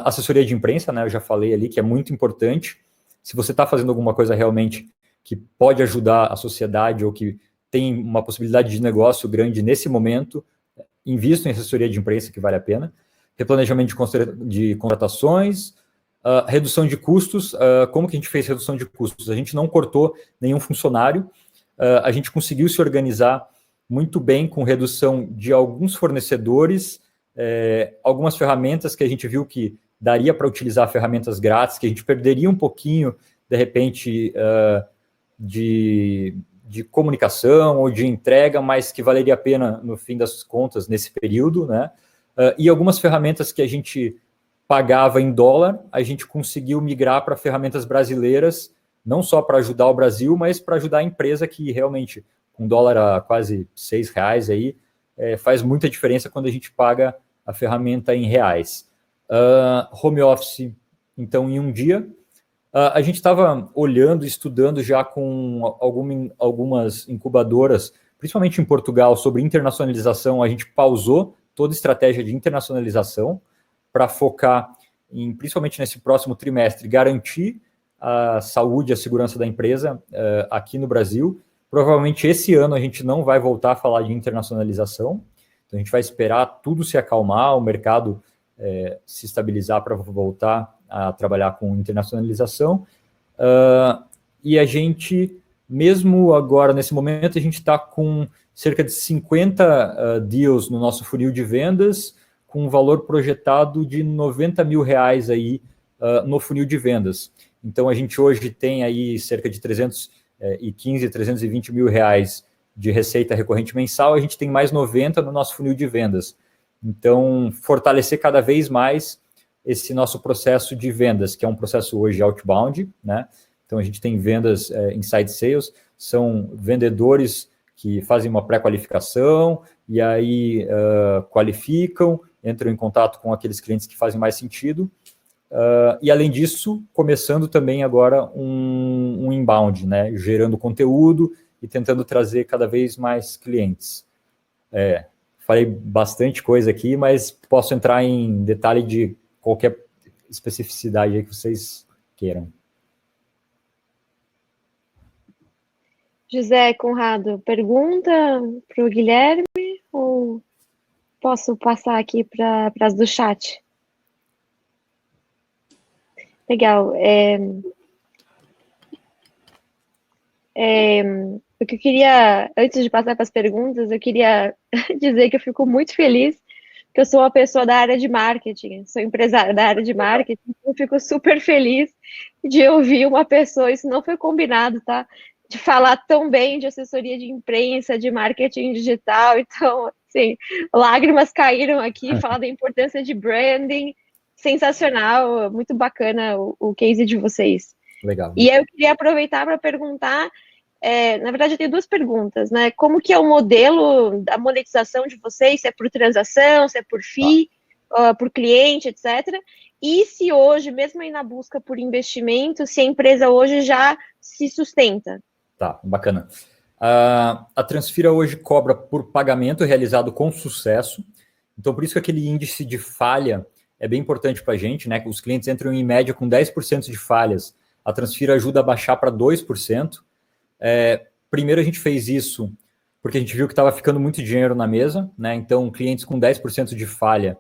Assessoria de imprensa, né, eu já falei ali, que é muito importante. Se você está fazendo alguma coisa realmente que pode ajudar a sociedade ou que tem uma possibilidade de negócio grande nesse momento, invista em assessoria de imprensa, que vale a pena. Replanejamento de contratações, redução de custos. Como que a gente fez redução de custos? A gente não cortou nenhum funcionário, a gente conseguiu se organizar muito bem com redução de alguns fornecedores, algumas ferramentas que a gente viu que daria para utilizar ferramentas grátis, que a gente perderia um pouquinho, de repente, de comunicação ou de entrega, mas que valeria a pena, no fim das contas, nesse período, né? E algumas ferramentas que a gente pagava em dólar, a gente conseguiu migrar para ferramentas brasileiras, não só para ajudar o Brasil, mas para ajudar a empresa que realmente, com dólar a quase R$6 aí, faz muita diferença quando a gente paga a ferramenta em reais. Home office, então, em um dia, A gente estava olhando, estudando já com algumas incubadoras, principalmente em Portugal, sobre internacionalização. A gente pausou toda a estratégia de internacionalização para focar em, principalmente nesse próximo trimestre, garantir a saúde e a segurança da empresa aqui no Brasil. Provavelmente esse ano a gente não vai voltar a falar de internacionalização, então a gente vai esperar tudo se acalmar, o mercado se estabilizar para voltar a trabalhar com internacionalização. E a gente, mesmo agora, nesse momento, a gente está com cerca de 50 deals no nosso funil de vendas, com um valor projetado de R$90 mil aí no funil de vendas. Então, a gente hoje tem aí cerca de 315, 320 mil reais de receita recorrente mensal, a gente tem mais 90 no nosso funil de vendas. Então, fortalecer cada vez mais esse nosso processo de vendas, que é um processo hoje outbound, né? Então, a gente tem vendas inside sales, são vendedores que fazem uma pré-qualificação e aí qualificam, entram em contato com aqueles clientes que fazem mais sentido. E, além disso, começando também agora um inbound, né? Gerando conteúdo e tentando trazer cada vez mais clientes. Falei bastante coisa aqui, mas posso entrar em detalhe de qualquer especificidade aí que vocês queiram. José, Conrado, pergunta para o Guilherme ou posso passar aqui para as do chat? Legal. O que eu queria, antes de passar para as perguntas, eu queria dizer que eu fico muito feliz que eu sou uma pessoa da área de marketing, sou empresária da área de marketing, eu fico super feliz de ouvir uma pessoa, isso não foi combinado, tá? De falar tão bem de assessoria de imprensa, de marketing digital, então, assim, lágrimas caíram aqui, falar da importância de branding, sensacional, muito bacana o case de vocês. Legal. E eu queria aproveitar para perguntar, na verdade eu tenho duas perguntas, né? Como que é o modelo da monetização de vocês, se é por transação, se é por FII, por cliente, etc. E se hoje, mesmo aí na busca por investimento, se a empresa hoje já se sustenta? Tá, bacana. A Transfira hoje cobra por pagamento realizado com sucesso, então por isso que aquele índice de falha é bem importante para a gente, né? Os clientes entram em média com 10% de falhas, a Transfira ajuda a baixar para 2%. Primeiro a gente fez isso porque a gente viu que estava ficando muito dinheiro na mesa, né? Então clientes com 10% de falha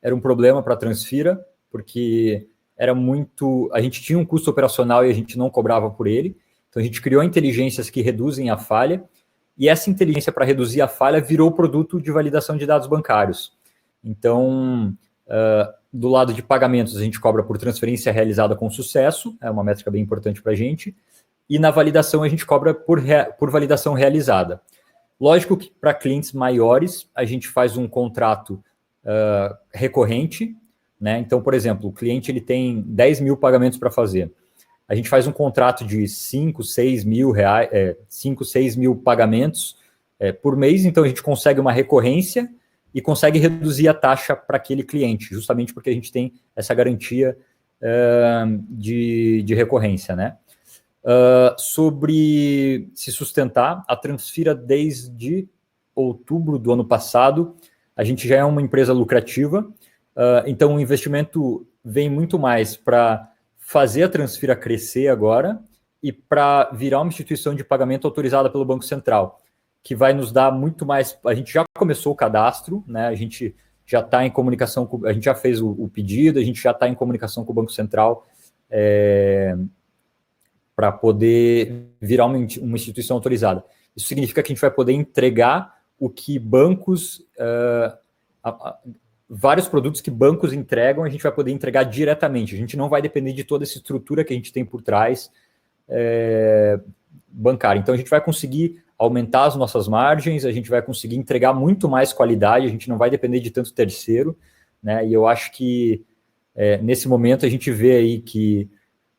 era um problema para a Transfira, porque era muito... A gente tinha um custo operacional e a gente não cobrava por ele, então a gente criou inteligências que reduzem a falha, e essa inteligência para reduzir a falha virou produto de validação de dados bancários. Então, do lado de pagamentos, a gente cobra por transferência realizada com sucesso, é uma métrica bem importante para a gente, e na validação a gente cobra por validação realizada. Lógico que para clientes maiores, a gente faz um contrato recorrente, né? Então, por exemplo, o cliente ele tem 10 mil pagamentos para fazer. A gente faz um contrato de 5, 6 mil pagamentos por mês, então a gente consegue uma recorrência e consegue reduzir a taxa para aquele cliente, justamente porque a gente tem essa garantia de recorrência, né? Sobre se sustentar, a Transfira desde outubro do ano passado, a gente já é uma empresa lucrativa, então o investimento vem muito mais para fazer a Transfira crescer agora e para virar uma instituição de pagamento autorizada pelo Banco Central, que vai nos dar muito mais... A gente já começou o cadastro, né? A gente já está em comunicação com... A gente já fez o pedido, a gente já está em comunicação com o Banco Central para poder virar uma instituição autorizada. Isso significa que a gente vai poder entregar o que bancos... vários produtos que bancos entregam, a gente vai poder entregar diretamente. A gente não vai depender de toda essa estrutura que a gente tem por trás bancária. Então, a gente vai conseguir aumentar as nossas margens, a gente vai conseguir entregar muito mais qualidade, a gente não vai depender de tanto terceiro, né? E eu acho que, nesse momento, a gente vê aí que,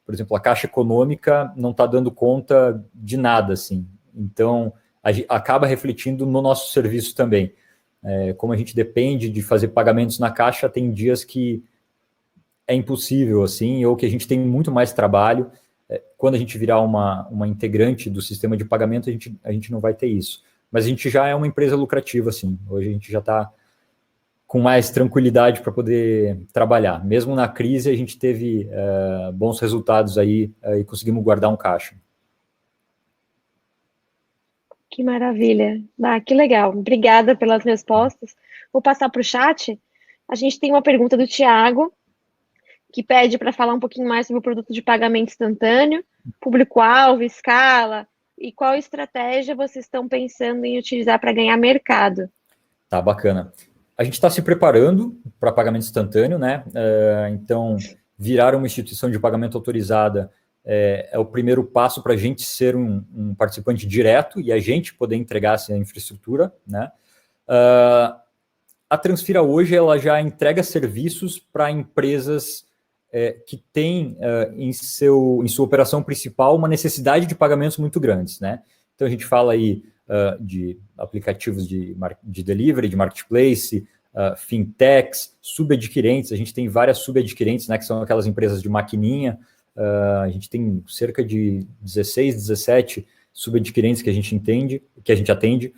por exemplo, a Caixa Econômica não está dando conta de nada, assim. Então, acaba refletindo no nosso serviço também. Como a gente depende de fazer pagamentos na Caixa, tem dias que é impossível, assim, ou que a gente tem muito mais trabalho. Quando a gente virar uma integrante do sistema de pagamento, a gente não vai ter isso. Mas a gente já é uma empresa lucrativa, assim. Hoje a gente já está com mais tranquilidade para poder trabalhar. Mesmo na crise, a gente teve bons resultados aí e conseguimos guardar um caixa. Que maravilha. Que legal. Obrigada pelas respostas. Vou passar para o chat. A gente tem uma pergunta do Tiago, que pede para falar um pouquinho mais sobre o produto de pagamento instantâneo, público-alvo, escala, e qual estratégia vocês estão pensando em utilizar para ganhar mercado. Tá, bacana. A gente está se preparando para pagamento instantâneo, né? Então, virar uma instituição de pagamento autorizada é o primeiro passo para a gente ser um participante direto e a gente poder entregar essa infraestrutura, né? A Transfira hoje ela já entrega serviços para empresas que têm em sua operação principal uma necessidade de pagamentos muito grandes, né? Então a gente fala aí de aplicativos de delivery, de marketplace, fintechs, subadquirentes. A gente tem várias subadquirentes, né, que são aquelas empresas de maquininha. A gente tem cerca de 16, 17 subadquirentes que a gente atende.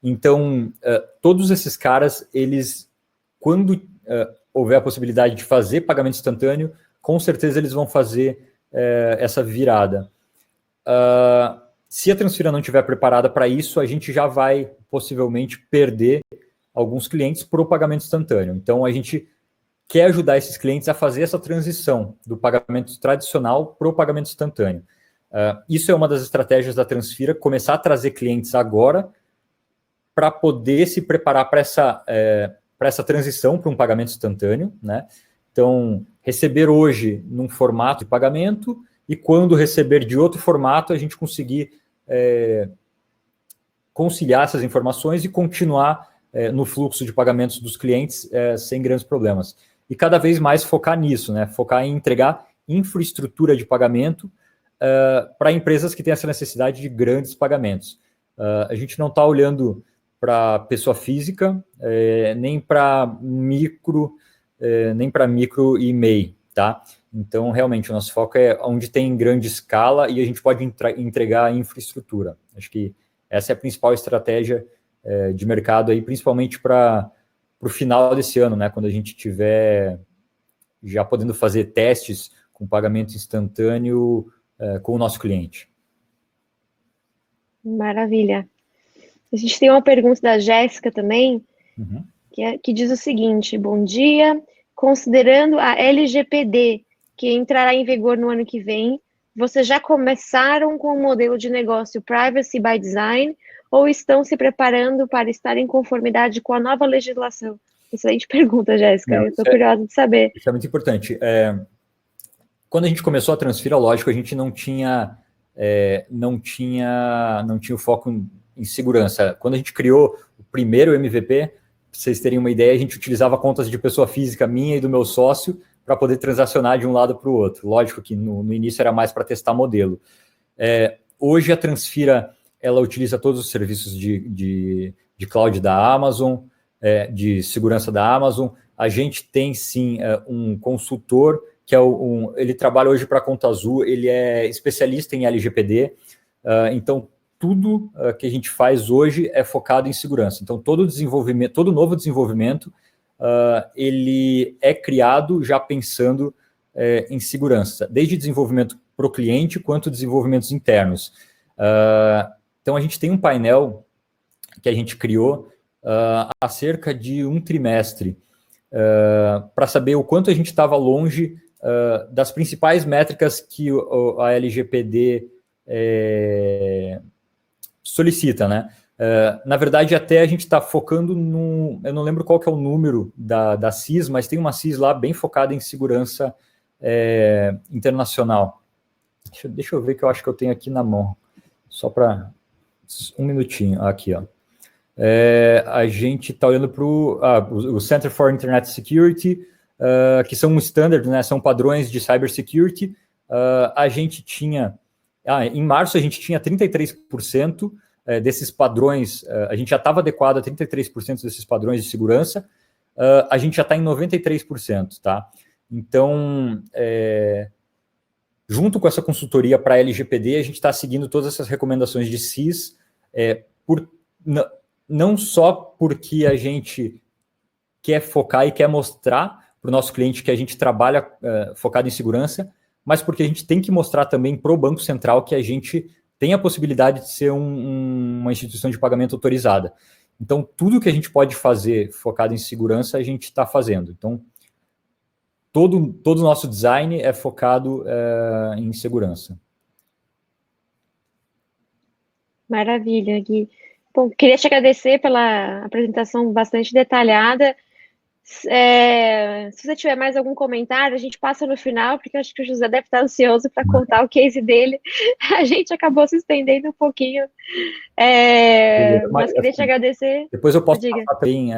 Então, todos esses caras, eles, quando houver a possibilidade de fazer pagamento instantâneo, com certeza eles vão fazer essa virada. Se a Transfira não estiver preparada para isso, a gente já vai possivelmente perder alguns clientes para o pagamento instantâneo. Então, a gente quer ajudar esses clientes a fazer essa transição do pagamento tradicional para o pagamento instantâneo. Isso é uma das estratégias da Transfira, começar a trazer clientes agora para poder se preparar para essa transição para um pagamento instantâneo, né? Então, receber hoje num formato de pagamento e quando receber de outro formato, a gente conseguir conciliar essas informações e continuar no fluxo de pagamentos dos clientes sem grandes problemas. E cada vez mais focar nisso, né? Focar em entregar infraestrutura de pagamento para empresas que têm essa necessidade de grandes pagamentos. A gente não está olhando para pessoa física, nem para micro e MEI, tá? Então, realmente, o nosso foco é onde tem grande escala e a gente pode entregar infraestrutura. Acho que essa é a principal estratégia de mercado aí, principalmente para o final desse ano, né? Quando a gente tiver já podendo fazer testes com pagamento instantâneo com o nosso cliente. Maravilha. A gente tem uma pergunta da Jéssica também, que diz o seguinte: bom dia, considerando a LGPD, que entrará em vigor no ano que vem, vocês já começaram com o modelo de negócio Privacy by Design ou estão se preparando para estar em conformidade com a nova legislação? Excelente pergunta, Jéssica. Eu estou curiosa de saber. Isso é muito importante. Quando a gente começou a Transfira, lógico, a gente não tinha o foco em segurança. Quando a gente criou o primeiro MVP, para vocês terem uma ideia, a gente utilizava contas de pessoa física minha e do meu sócio para poder transacionar de um lado para o outro. Lógico que no início era mais para testar modelo. Hoje a Transfira ela utiliza todos os serviços de cloud da Amazon, de segurança da Amazon. A gente tem sim um consultor que ele trabalha hoje para a Conta Azul, ele é especialista em LGPD, então tudo que a gente faz hoje é focado em segurança. Então, todo novo desenvolvimento, ele é criado já pensando em segurança, desde desenvolvimento para o cliente, quanto desenvolvimentos internos. Então, a gente tem um painel que a gente criou há cerca de um trimestre, para saber o quanto a gente estava longe das principais métricas que a LGPD solicita, né? Na verdade, até a gente está focando eu não lembro qual que é o número da CIS, mas tem uma CIS lá bem focada em segurança internacional. Deixa eu ver que eu acho que eu tenho aqui na mão, só para um minutinho, aqui, ó. A gente está olhando para o Center for Internet Security, que são um standard, né? São padrões de cybersecurity. A gente tinha... em março, a gente tinha 33% desses padrões, a gente já estava adequado a 33% desses padrões de segurança, a gente já está em 93%, tá? Então, junto com essa consultoria para LGPD, a gente está seguindo todas essas recomendações de CIS, não só porque a gente quer focar e quer mostrar para o nosso cliente que a gente trabalha focado em segurança, mas porque a gente tem que mostrar também para o Banco Central que a gente tem a possibilidade de ser uma instituição de pagamento autorizada. Então, tudo que a gente pode fazer focado em segurança, a gente está fazendo. Então, todo o nosso design é focado em segurança. Maravilha, Gui. Bom, queria te agradecer pela apresentação bastante detalhada. Se você tiver mais algum comentário, a gente passa no final, porque eu acho que o José deve estar ansioso para contar o case dele. A gente acabou se estendendo um pouquinho, mas queria te agradecer. Depois eu posso passar também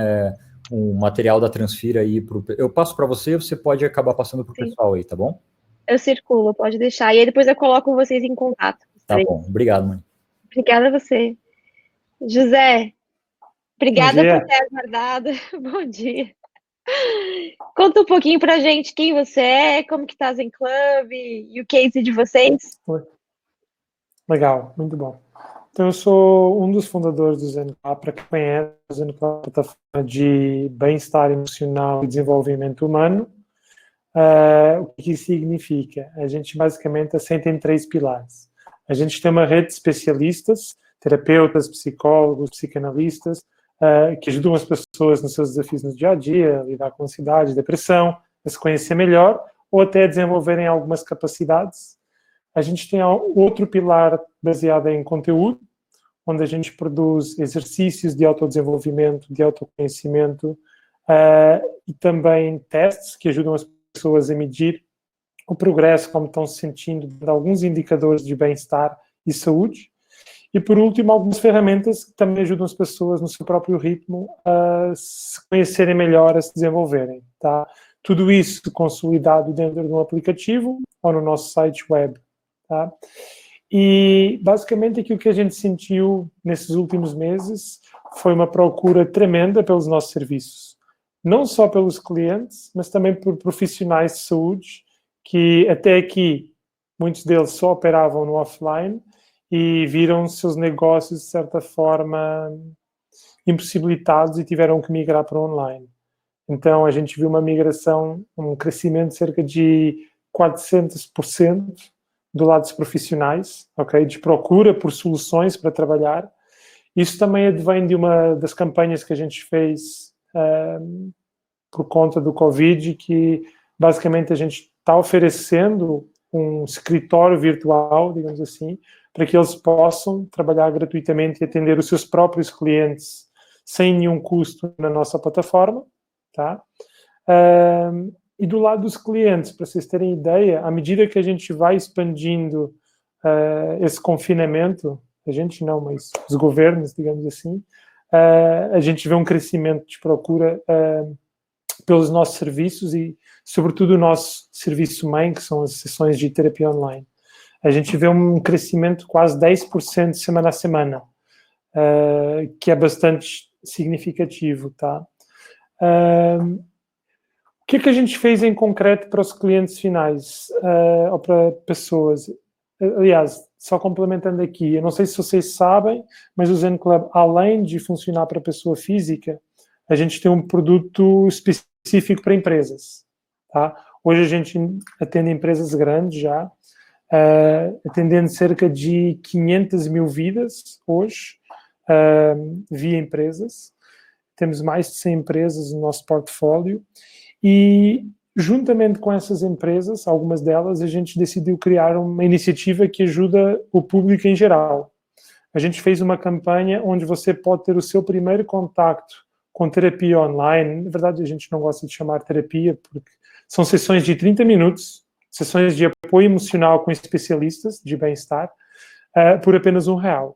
um material da Transfira aí. Eu passo para você pode acabar passando para o pessoal aí, tá bom? Eu circulo, pode deixar. E aí depois eu coloco vocês em contato. Tá bom, obrigado, mãe. Obrigada a você. José, obrigada por ter aguardado. Bom dia. Conta um pouquinho pra gente quem você é, como que tá a Zen Club e o case de vocês. Legal, muito bom. Então, eu sou um dos fundadores do Zen Club. Para quem conhece, o Zen Club é uma plataforma de bem-estar emocional e desenvolvimento humano. O que isso significa? A gente basicamente assenta em 3 pilares. A gente tem uma rede de especialistas, terapeutas, psicólogos, psicanalistas, que ajudam as pessoas nos seus desafios no dia a dia, a lidar com ansiedade, depressão, a se conhecer melhor ou até a desenvolverem algumas capacidades. A gente tem outro pilar baseado em conteúdo, onde a gente produz exercícios de autodesenvolvimento, de autoconhecimento e também testes que ajudam as pessoas a medir o progresso, como estão se sentindo, de alguns indicadores de bem-estar e saúde. E, por último, algumas ferramentas que também ajudam as pessoas no seu próprio ritmo a se conhecerem melhor, a se desenvolverem. Tá? Tudo isso consolidado dentro de um aplicativo ou no nosso site web. Tá? E, basicamente, aquilo que a gente sentiu nesses últimos meses foi uma procura tremenda pelos nossos serviços. Não só pelos clientes, mas também por profissionais de saúde, que até aqui, muitos deles só operavam no offline, e viram seus negócios, de certa forma, impossibilitados e tiveram que migrar para online. Então, a gente viu uma migração, um crescimento de cerca de 400% do lado dos profissionais, okay? De procura por soluções para trabalhar. Isso também advém de uma das campanhas que a gente fez por conta do Covid, que basicamente a gente está oferecendo um escritório virtual, digamos assim, para que eles possam trabalhar gratuitamente e atender os seus próprios clientes sem nenhum custo na nossa plataforma, tá? E do lado dos clientes, para vocês terem ideia, à medida que a gente vai expandindo esse confinamento, a gente não, mas os governos, digamos assim, a gente vê um crescimento de procura pelos nossos serviços e, sobretudo, o nosso serviço-mãe, que são as sessões de terapia online. A gente vê um crescimento de quase 10% semana a semana, que é bastante significativo, tá? O que é que a gente fez em concreto para os clientes finais, ou para pessoas? Aliás, só complementando aqui, eu não sei se vocês sabem, mas o Zen Club, além de funcionar para pessoa física, a gente tem um produto específico para empresas, tá? Hoje a gente atende empresas grandes já, atendendo cerca de 500 mil vidas hoje, via empresas. Temos mais de 100 empresas no nosso portfólio e, juntamente com essas empresas, algumas delas, a gente decidiu criar uma iniciativa que ajuda o público em geral. A gente fez uma campanha onde você pode ter o seu primeiro contacto com terapia online. Na verdade, a gente não gosta de chamar terapia, porque são sessões de 30 minutos, sessões de apoio emocional com especialistas de bem-estar, por apenas R$1.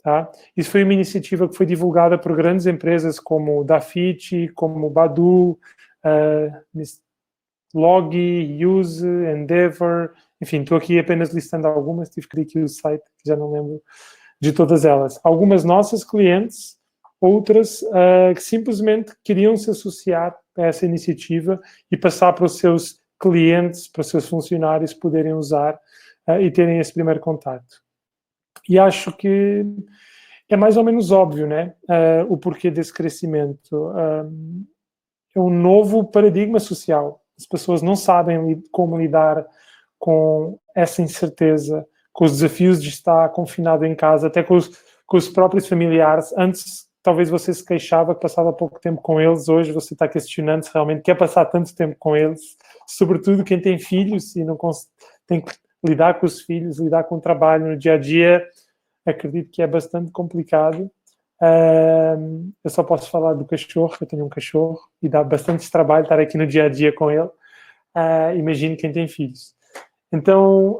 Tá? Isso foi uma iniciativa que foi divulgada por grandes empresas como Dafiti, como Badu, Logi, Use, Endeavor, enfim, estou aqui apenas listando algumas, tive que ir aqui o site, que já não lembro de todas elas. Algumas nossas clientes outras que simplesmente queriam se associar a essa iniciativa e passar para os seus clientes, para os seus funcionários poderem usar e terem esse primeiro contato. E acho que é mais ou menos óbvio, né, o porquê desse crescimento. É um novo paradigma social. As pessoas não sabem como lidar com essa incerteza, com os desafios de estar confinado em casa, até com os próprios familiares. Antes, talvez você se queixava que passava pouco tempo com eles, hoje você está questionando se realmente quer passar tanto tempo com eles, sobretudo quem tem filhos e não tem que lidar com os filhos, lidar com o trabalho no dia a dia. Acredito que é bastante complicado. Eu só posso falar do cachorro, eu tenho um cachorro e dá bastante trabalho estar aqui no dia a dia com ele. Imagino quem tem filhos. Então,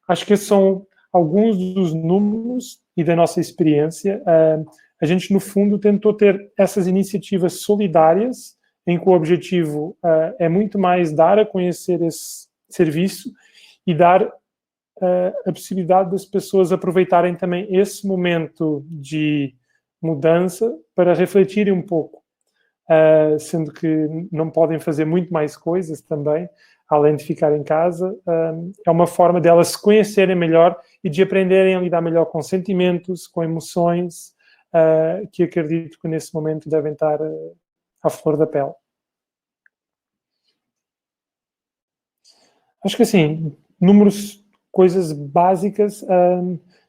acho que esses são alguns dos números e da nossa experiência. A gente, no fundo, tentou ter essas iniciativas solidárias, em que o objetivo é muito mais dar a conhecer esse serviço e dar a possibilidade das pessoas aproveitarem também esse momento de mudança para refletirem um pouco, sendo que não podem fazer muito mais coisas também, além de ficar em casa. É uma forma de elas se conhecerem melhor e de aprenderem a lidar melhor com sentimentos, com emoções, que acredito que nesse momento devem estar à flor da pele. Acho que assim, números, coisas básicas,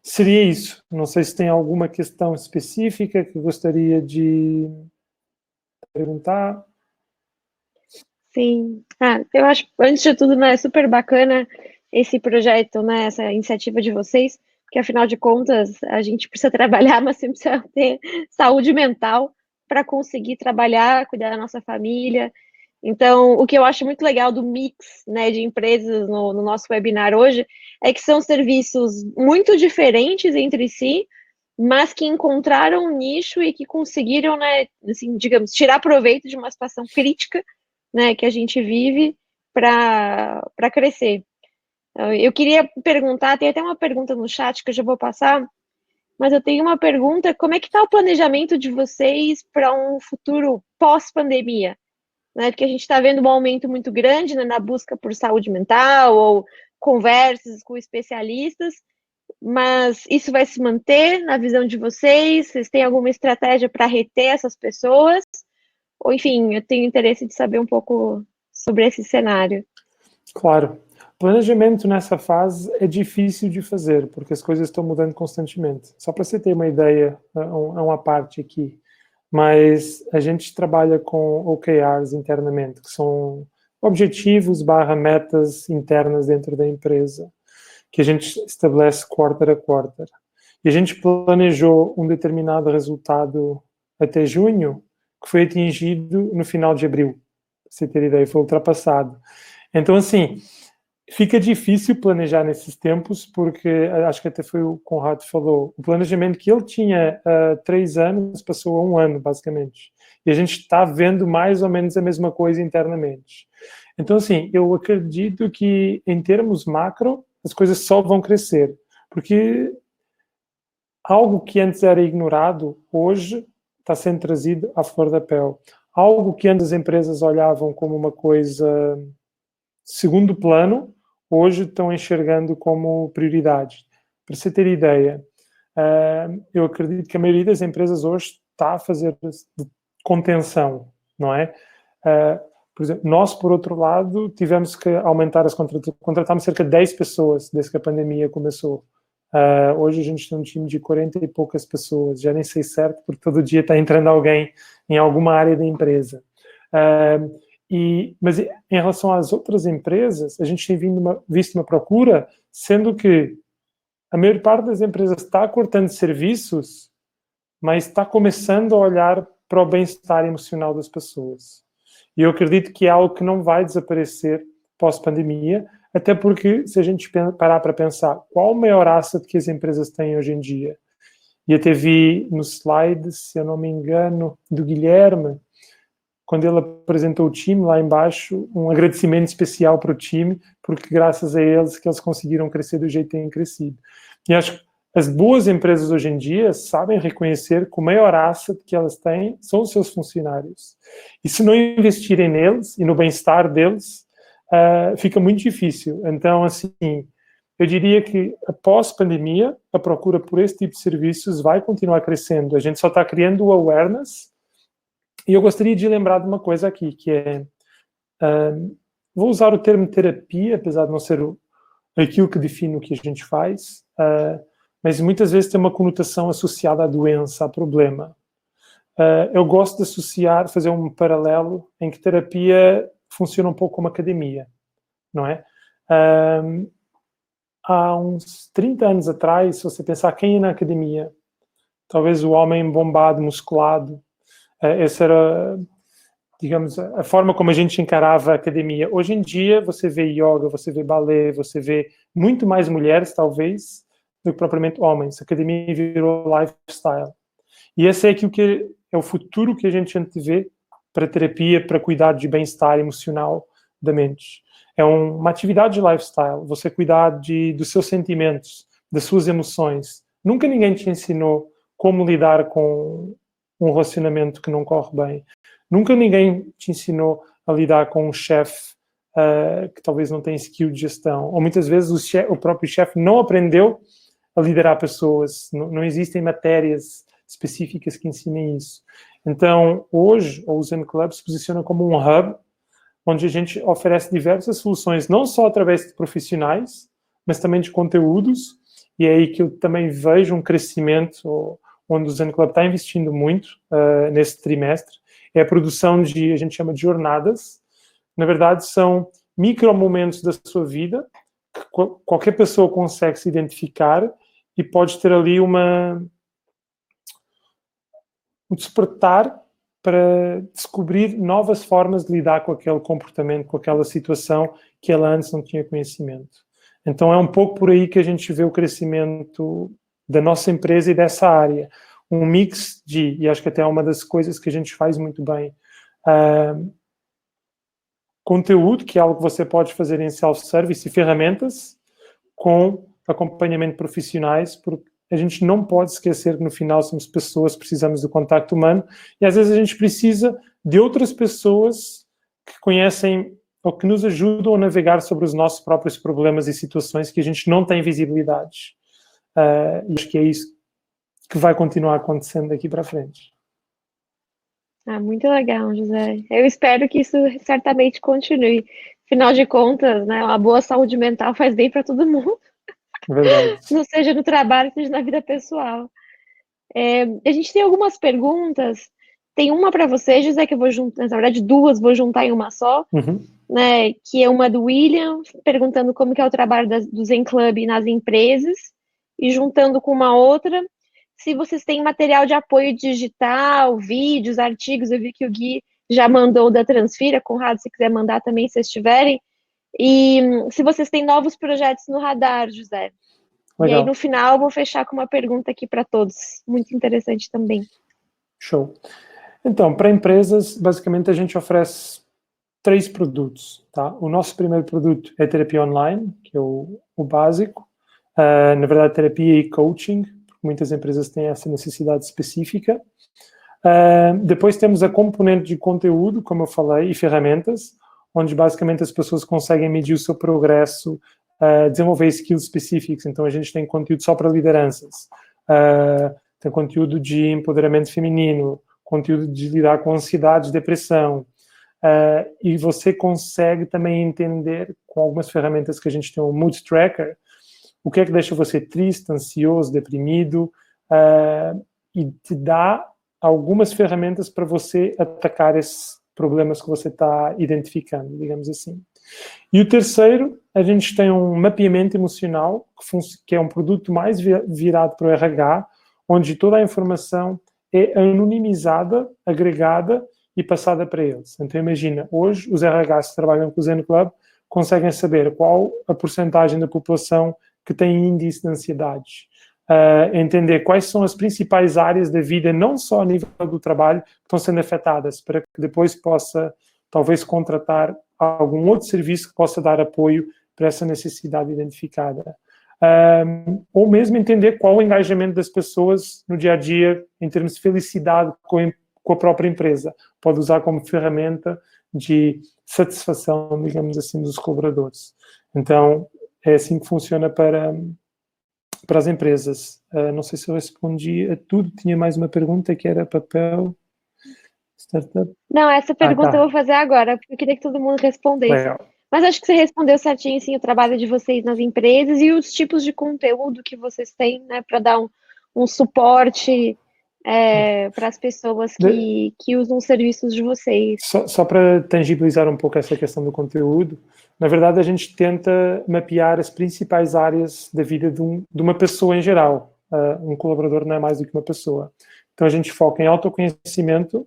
seria isso. Não sei se tem alguma questão específica que gostaria de perguntar. Sim. Eu acho, antes de tudo, né, é super bacana esse projeto, né, essa iniciativa de vocês, porque afinal de contas a gente precisa trabalhar, mas sempre precisa ter saúde mental para conseguir trabalhar, cuidar da nossa família. Então, o que eu acho muito legal do mix, né, de empresas no nosso webinar hoje é que são serviços muito diferentes entre si, mas que encontraram um nicho e que conseguiram, né, assim, digamos, tirar proveito de uma situação crítica, né, que a gente vive para crescer. Eu queria perguntar, tem até uma pergunta no chat que eu já vou passar, mas eu tenho uma pergunta: como é que está o planejamento de vocês para um futuro pós-pandemia? Né, porque a gente está vendo um aumento muito grande, né, na busca por saúde mental ou conversas com especialistas, mas isso vai se manter na visão de vocês? Vocês têm alguma estratégia para reter essas pessoas? Ou, enfim, eu tenho interesse de saber um pouco sobre esse cenário. Claro. Planejamento nessa fase é difícil de fazer, porque as coisas estão mudando constantemente. Só para você ter uma ideia, uma parte aqui. Mas a gente trabalha com OKRs internamente, que são objetivos / metas internas dentro da empresa, que a gente estabelece quarter a quarter. E a gente planejou um determinado resultado até junho, que foi atingido no final de abril. Para você ter ideia, foi ultrapassado. Então, assim, fica difícil planejar nesses tempos, porque acho que até foi o Conrado que falou, o planejamento que ele tinha 3 anos passou a 1 ano, basicamente. E a gente está vendo mais ou menos a mesma coisa internamente. Então, assim, eu acredito que, em termos macro, as coisas só vão crescer. Porque algo que antes era ignorado, hoje está sendo trazido à flor da pele. Algo que antes as empresas olhavam como uma coisa segundo plano, hoje estão enxergando como prioridade. Para você ter ideia, eu acredito que a maioria das empresas hoje está a fazer contenção, não é? Por exemplo, nós, por outro lado, tivemos que aumentar as contratamos cerca de 10 pessoas desde que a pandemia começou. Hoje a gente tem um time de 40 e poucas pessoas, já nem sei certo, porque todo dia está entrando alguém em alguma área da empresa. Mas em relação às outras empresas, a gente tem visto uma procura, sendo que a maior parte das empresas está cortando serviços, mas está começando a olhar para o bem-estar emocional das pessoas. E eu acredito que é algo que não vai desaparecer pós-pandemia, até porque, se a gente parar para pensar, qual o maior asset que as empresas têm hoje em dia? E até vi no slide, se eu não me engano, do Guilherme, quando ele apresentou o time lá embaixo, um agradecimento especial para o time, porque graças a eles que eles conseguiram crescer do jeito que têm crescido. E acho que As boas empresas hoje em dia sabem reconhecer que o maior asset que elas têm são os seus funcionários. E se não investirem neles e no bem-estar deles, fica muito difícil. Então, assim, eu diria que após pandemia, a procura por esse tipo de serviços vai continuar crescendo. A gente só está criando o awareness. E eu gostaria de lembrar de uma coisa aqui, que é... vou usar o termo terapia, apesar de não ser aquilo que define o que a gente faz, mas muitas vezes tem uma conotação associada à doença, a problema. Eu gosto de associar, fazer um paralelo em que terapia funciona um pouco como academia, não é? Há uns 30 anos atrás, se você pensar quem ia na academia, talvez o homem bombado, musculado, essa era, digamos, a forma como a gente encarava a academia. Hoje em dia, você vê yoga, você vê balé, você vê muito mais mulheres, talvez, do que propriamente homens. A academia virou lifestyle. E esse é aquilo que é o futuro que a gente vê para terapia, para cuidar de bem-estar emocional da mente. É uma atividade de lifestyle, você cuidar dos seus sentimentos, das suas emoções. Nunca ninguém te ensinou como lidar com um relacionamento que não corre bem. Nunca ninguém te ensinou a lidar com um chefe que talvez não tenha skill de gestão. Ou muitas vezes o próprio chefe não aprendeu a liderar pessoas. Não existem matérias específicas que ensinem isso. Então, hoje, o Zen Club se posiciona como um hub onde a gente oferece diversas soluções, não só através de profissionais, mas também de conteúdos. E é aí que eu também vejo um crescimento, onde o Zen Club está investindo muito nesse trimestre. É a produção a gente chama de jornadas. Na verdade, são micromomentos da sua vida que qualquer pessoa consegue se identificar e pode ter ali um despertar para descobrir novas formas de lidar com aquele comportamento, com aquela situação que ela antes não tinha conhecimento. Então, é um pouco por aí que a gente vê o crescimento da nossa empresa e dessa área. Um mix e acho que até é uma das coisas que a gente faz muito bem, conteúdo, que é algo que você pode fazer em self-service, e ferramentas com acompanhamento de profissionais, porque a gente não pode esquecer que no final somos pessoas, precisamos do contacto humano, e às vezes a gente precisa de outras pessoas que conhecem ou que nos ajudam a navegar sobre os nossos próprios problemas e situações que a gente não tem visibilidade. E acho que é isso que vai continuar acontecendo daqui para frente. Muito legal, José. Eu espero que isso certamente continue. Afinal de contas, né, uma boa saúde mental faz bem para todo mundo. Verdade. Não seja no trabalho, seja na vida pessoal. A gente tem algumas perguntas. Tem uma para você, José, que eu vou juntar, na verdade, duas, vou juntar em uma só, né? Que é uma do William, perguntando como que é o trabalho do Zen Club nas empresas, e juntando com uma outra, se vocês têm material de apoio digital, vídeos, artigos. Eu vi que o Gui já mandou da Transfira, Conrado, se quiser mandar também, se vocês tiverem. E se vocês têm novos projetos no radar, José. Legal. E aí, no final, eu vou fechar com uma pergunta aqui para todos. Muito interessante também. Show. Então, para empresas, basicamente, a gente oferece 3 produtos. Tá? O nosso primeiro produto é terapia online, que é o básico. Na verdade, terapia e coaching, porque muitas empresas têm essa necessidade específica. Depois temos a componente de conteúdo, como eu falei, e ferramentas, onde basicamente as pessoas conseguem medir o seu progresso, desenvolver skills específicos. Então, a gente tem conteúdo só para lideranças, tem conteúdo de empoderamento feminino, conteúdo de lidar com ansiedade, depressão, e você consegue também entender, com algumas ferramentas que a gente tem, o Mood Tracker, o que é que deixa você triste, ansioso, deprimido, e te dá algumas ferramentas para você atacar esses problemas que você está identificando, digamos assim. E o terceiro, a gente tem um mapeamento emocional, que é um produto mais virado para o RH, onde toda a informação é anonimizada, agregada e passada para eles. Então, imagina, hoje os RHs que trabalham com o Zen Club conseguem saber qual a porcentagem da população que tem índice de ansiedade. Entender quais são as principais áreas da vida, não só a nível do trabalho, que estão sendo afetadas, para que depois possa, talvez, contratar algum outro serviço que possa dar apoio para essa necessidade identificada. ou mesmo entender qual o engajamento das pessoas no dia a dia, em termos de felicidade com a própria empresa. Pode usar como ferramenta de satisfação, digamos assim, dos colaboradores. Então, é assim que funciona para as empresas. Não sei se eu respondi a tudo. Tinha mais uma pergunta que era papel, startup. Não, essa pergunta tá. eu vou fazer agora, porque eu queria que todo mundo respondesse. Legal. Mas acho que você respondeu certinho, sim, o trabalho de vocês nas empresas e os tipos de conteúdo que vocês têm, né, para dar um suporte para as pessoas que usam os serviços de vocês. Só para tangibilizar um pouco essa questão do conteúdo, na verdade a gente tenta mapear as principais áreas da vida de uma pessoa em geral. Um colaborador não é mais do que uma pessoa. Então a gente foca em autoconhecimento,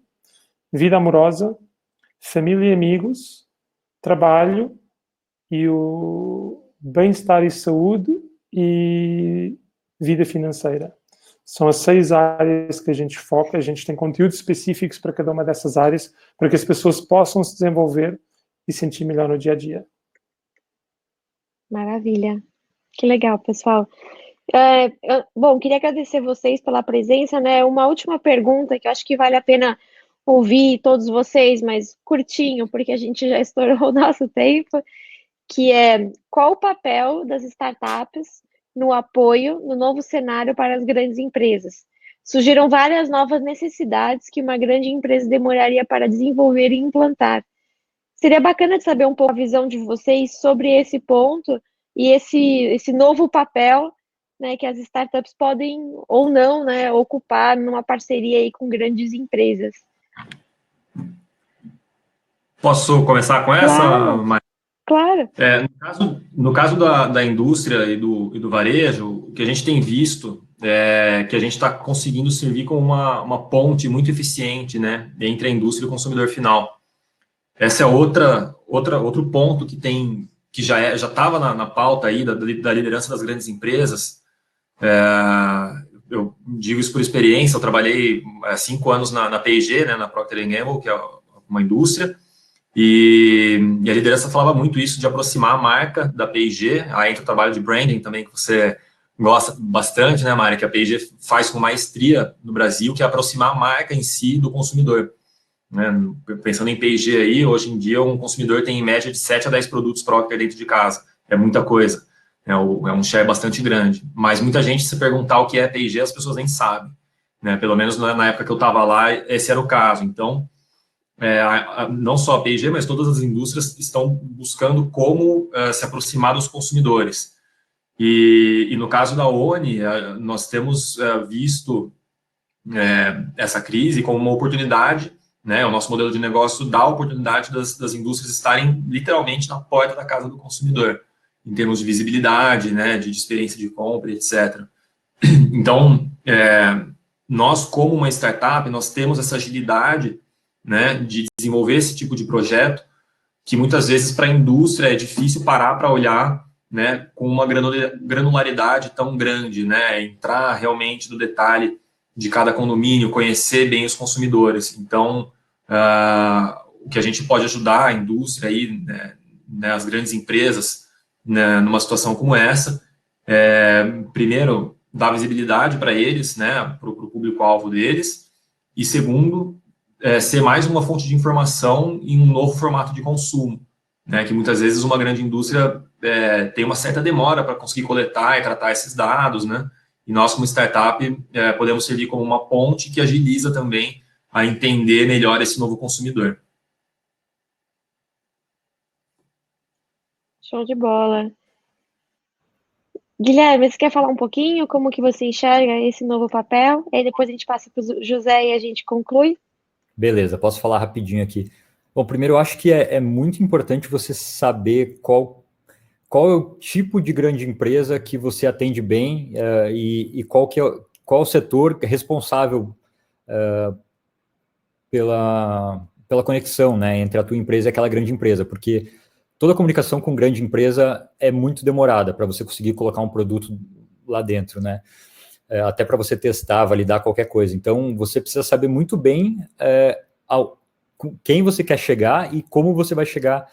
vida amorosa, família e amigos, trabalho e o bem-estar e saúde e vida financeira. São as 6 áreas que a gente foca. A gente tem conteúdos específicos para cada uma dessas áreas, para que as pessoas possam se desenvolver e sentir melhor no dia a dia. Maravilha. Que legal, pessoal. Bom, queria agradecer vocês pela presença, né? Uma última pergunta que eu acho que vale a pena ouvir todos vocês, mas curtinho, porque a gente já estourou o nosso tempo, que é qual o papel das startups no apoio no novo cenário para as grandes empresas? Surgiram várias novas necessidades que uma grande empresa demoraria para desenvolver e implantar. Seria bacana de saber um pouco a visão de vocês sobre esse ponto e esse novo papel, né, que as startups podem ou não, né, ocupar numa parceria aí com grandes empresas. Posso começar com essa, Claro. Maria? Claro. No caso da indústria e do varejo, o que a gente tem visto é que a gente está conseguindo servir como uma ponte muito eficiente, né, entre a indústria e o consumidor final. Essa é outro ponto que já estava na pauta aí da liderança das grandes empresas. Eu digo isso por experiência. Eu trabalhei 5 anos na P&G, né, na Procter & Gamble, que é uma indústria. E a liderança falava muito isso de aproximar a marca da P&G. Aí entra o trabalho de branding também, que você gosta bastante, né, Mari? Que a P&G faz com maestria no Brasil, que é aproximar a marca em si do consumidor. Né? Pensando em P&G aí, hoje em dia um consumidor tem em média de 7 a 10 produtos Procter dentro de casa. É muita coisa. É um share bastante grande. Mas muita gente, se perguntar o que é P&G, as pessoas nem sabem. Né? Pelo menos na época que eu estava lá, esse era o caso. Então, não só a P&G, mas todas as indústrias estão buscando como se aproximar dos consumidores. E no caso da ONI, nós temos visto essa crise como uma oportunidade, né? O nosso modelo de negócio dá a oportunidade das indústrias estarem literalmente na porta da casa do consumidor, em termos de visibilidade, né, de experiência de compra, etc. Então, nós, como uma startup, nós temos essa agilidade, né, de desenvolver esse tipo de projeto, que muitas vezes para a indústria é difícil parar para olhar, né, com uma granularidade tão grande, né, entrar realmente no detalhe de cada condomínio, conhecer bem os consumidores. Então, o que a gente pode ajudar a indústria aí, né, as grandes empresas, né, numa situação como essa, primeiro, dar visibilidade para eles, né, para o público-alvo deles, e segundo, ser mais uma fonte de informação em um novo formato de consumo, né, que muitas vezes uma grande indústria tem uma certa demora para conseguir coletar e tratar esses dados, né, e nós, como startup, podemos servir como uma ponte que agiliza também a entender melhor esse novo consumidor. Show de bola. Guilherme, você quer falar um pouquinho como que você enxerga esse novo papel? E aí depois a gente passa para o José e a gente conclui? Beleza, posso falar rapidinho aqui. Bom, primeiro eu acho que é muito importante você saber qual é o tipo de grande empresa que você atende bem e qual o setor responsável pela conexão, né, entre a tua empresa e aquela grande empresa, porque toda comunicação com grande empresa é muito demorada para você conseguir colocar um produto lá dentro, né? Até para você testar, validar qualquer coisa. Então, você precisa saber muito bem quem você quer chegar e como você vai chegar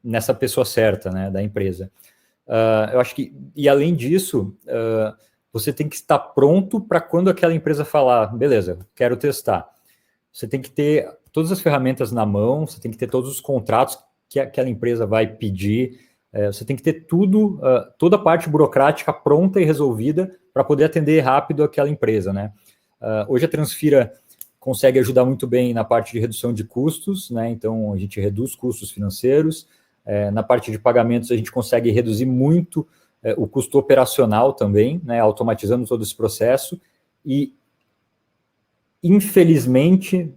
nessa pessoa certa, né, da empresa. Eu acho que, e além disso, você tem que estar pronto para quando aquela empresa falar, beleza, quero testar. Você tem que ter todas as ferramentas na mão, você tem que ter todos os contratos que aquela empresa vai pedir, você tem que ter tudo, toda a parte burocrática pronta e resolvida para poder atender rápido aquela empresa, né? Hoje a Transfira consegue ajudar muito bem na parte de redução de custos, né? Então a gente reduz custos financeiros, na parte de pagamentos a gente consegue reduzir muito o custo operacional também, né? Automatizando todo esse processo e infelizmente,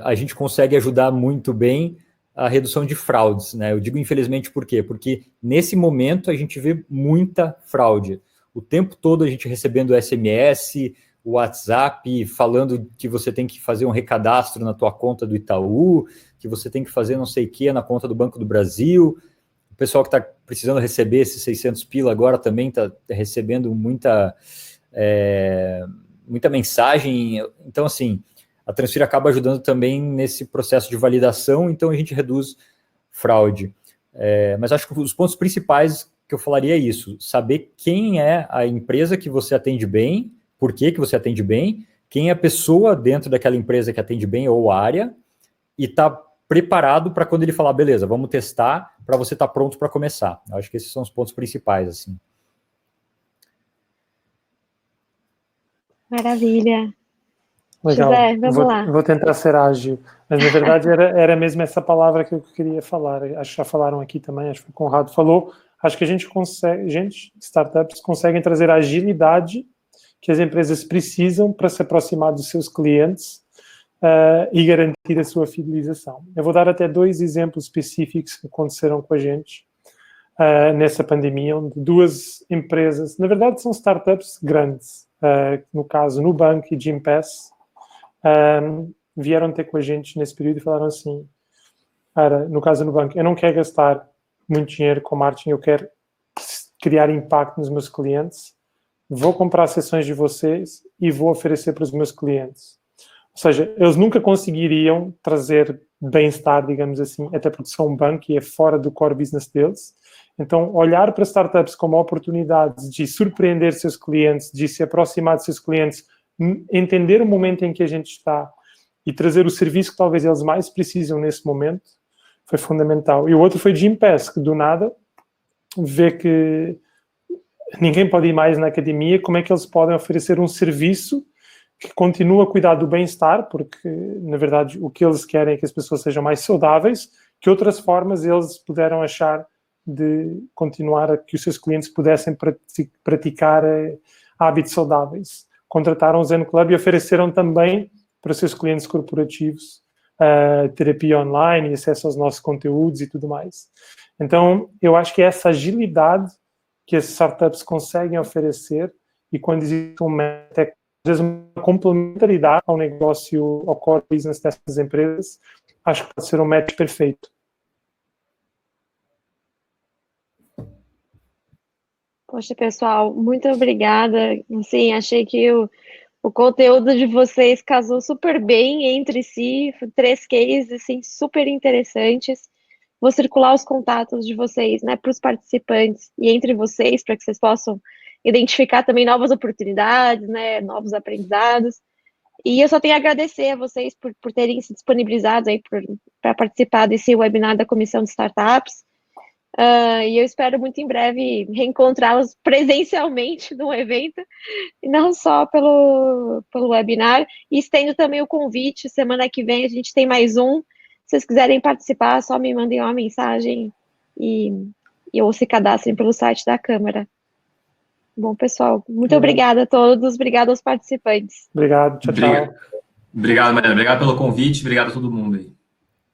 a gente consegue ajudar muito bem a redução de fraudes, né? Eu digo infelizmente por quê? Porque nesse momento a gente vê muita fraude. O tempo todo a gente recebendo SMS, WhatsApp, falando que você tem que fazer um recadastro na tua conta do Itaú, que você tem que fazer não sei o que na conta do Banco do Brasil. O pessoal que está precisando receber esses 600 pila agora também está recebendo muita mensagem. Então, assim, a Transfira acaba ajudando também nesse processo de validação, então a gente reduz fraude. Mas acho que os pontos principais que eu falaria é isso: saber quem é a empresa que você atende bem, por que você atende bem, quem é a pessoa dentro daquela empresa que atende bem ou área, e estar preparado para quando ele falar, beleza, vamos testar, para você estar pronto para começar. Eu acho que esses são os pontos principais, assim. Maravilha. Legal. José, vamos lá. Vou tentar ser ágil. Mas, na verdade, era mesmo essa palavra que eu queria falar. Acho que já falaram aqui também, acho que o Conrado falou. Acho que a gente consegue, startups conseguem trazer a agilidade que as empresas precisam para se aproximar dos seus clientes e garantir a sua fidelização. Eu vou dar até 2 exemplos específicos que aconteceram com a gente nessa pandemia, onde 2 empresas, na verdade são startups grandes, no caso Nubank e Gympass, vieram ter com a gente nesse período e falaram assim, no caso do Nubank, eu não quero gastar muito dinheiro com marketing, eu quero criar impacto nos meus clientes, vou comprar sessões de vocês e vou oferecer para os meus clientes. Ou seja, eles nunca conseguiriam trazer bem-estar, digamos assim, até porque são um banco e é fora do core business deles. Então, olhar para startups como oportunidades de surpreender seus clientes, de se aproximar de seus clientes, entender o momento em que a gente está e trazer o serviço que talvez eles mais precisam nesse momento, foi fundamental. E o outro foi Gympass, que do nada vê que ninguém pode ir mais na academia, como é que eles podem oferecer um serviço que continua a cuidar do bem-estar, porque, na verdade, o que eles querem é que as pessoas sejam mais saudáveis, que outras formas eles puderam achar de continuar, que os seus clientes pudessem praticar hábitos saudáveis. Contrataram o Zen Club e ofereceram também para os seus clientes corporativos terapia online, acesso aos nossos conteúdos e tudo mais. Então, eu acho que essa agilidade que as startups conseguem oferecer, e quando existe às vezes uma complementaridade ao negócio, ao core business dessas empresas, acho que pode ser um match perfeito. Poxa, pessoal, muito obrigada. Assim, achei que o conteúdo de vocês casou super bem entre si, 3 cases, assim, super interessantes. Vou circular os contatos de vocês, né, para os participantes e entre vocês, para que vocês possam identificar também novas oportunidades, né, novos aprendizados. E eu só tenho a agradecer a vocês por terem se disponibilizado aí para participar desse webinar da Comissão de Startups. E eu espero muito em breve reencontrá-los presencialmente no evento, e não só pelo webinar. E estendo também o convite, semana que vem a gente tem mais um. Se vocês quiserem participar, só me mandem uma mensagem ou se cadastrem pelo site da Câmara. Bom, pessoal, muito obrigada a todos, obrigada aos participantes. Obrigado, tchau, tchau. Obrigado, Mariana. Obrigado pelo convite, obrigado a todo mundo aí.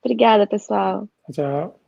Obrigada, pessoal. Tchau.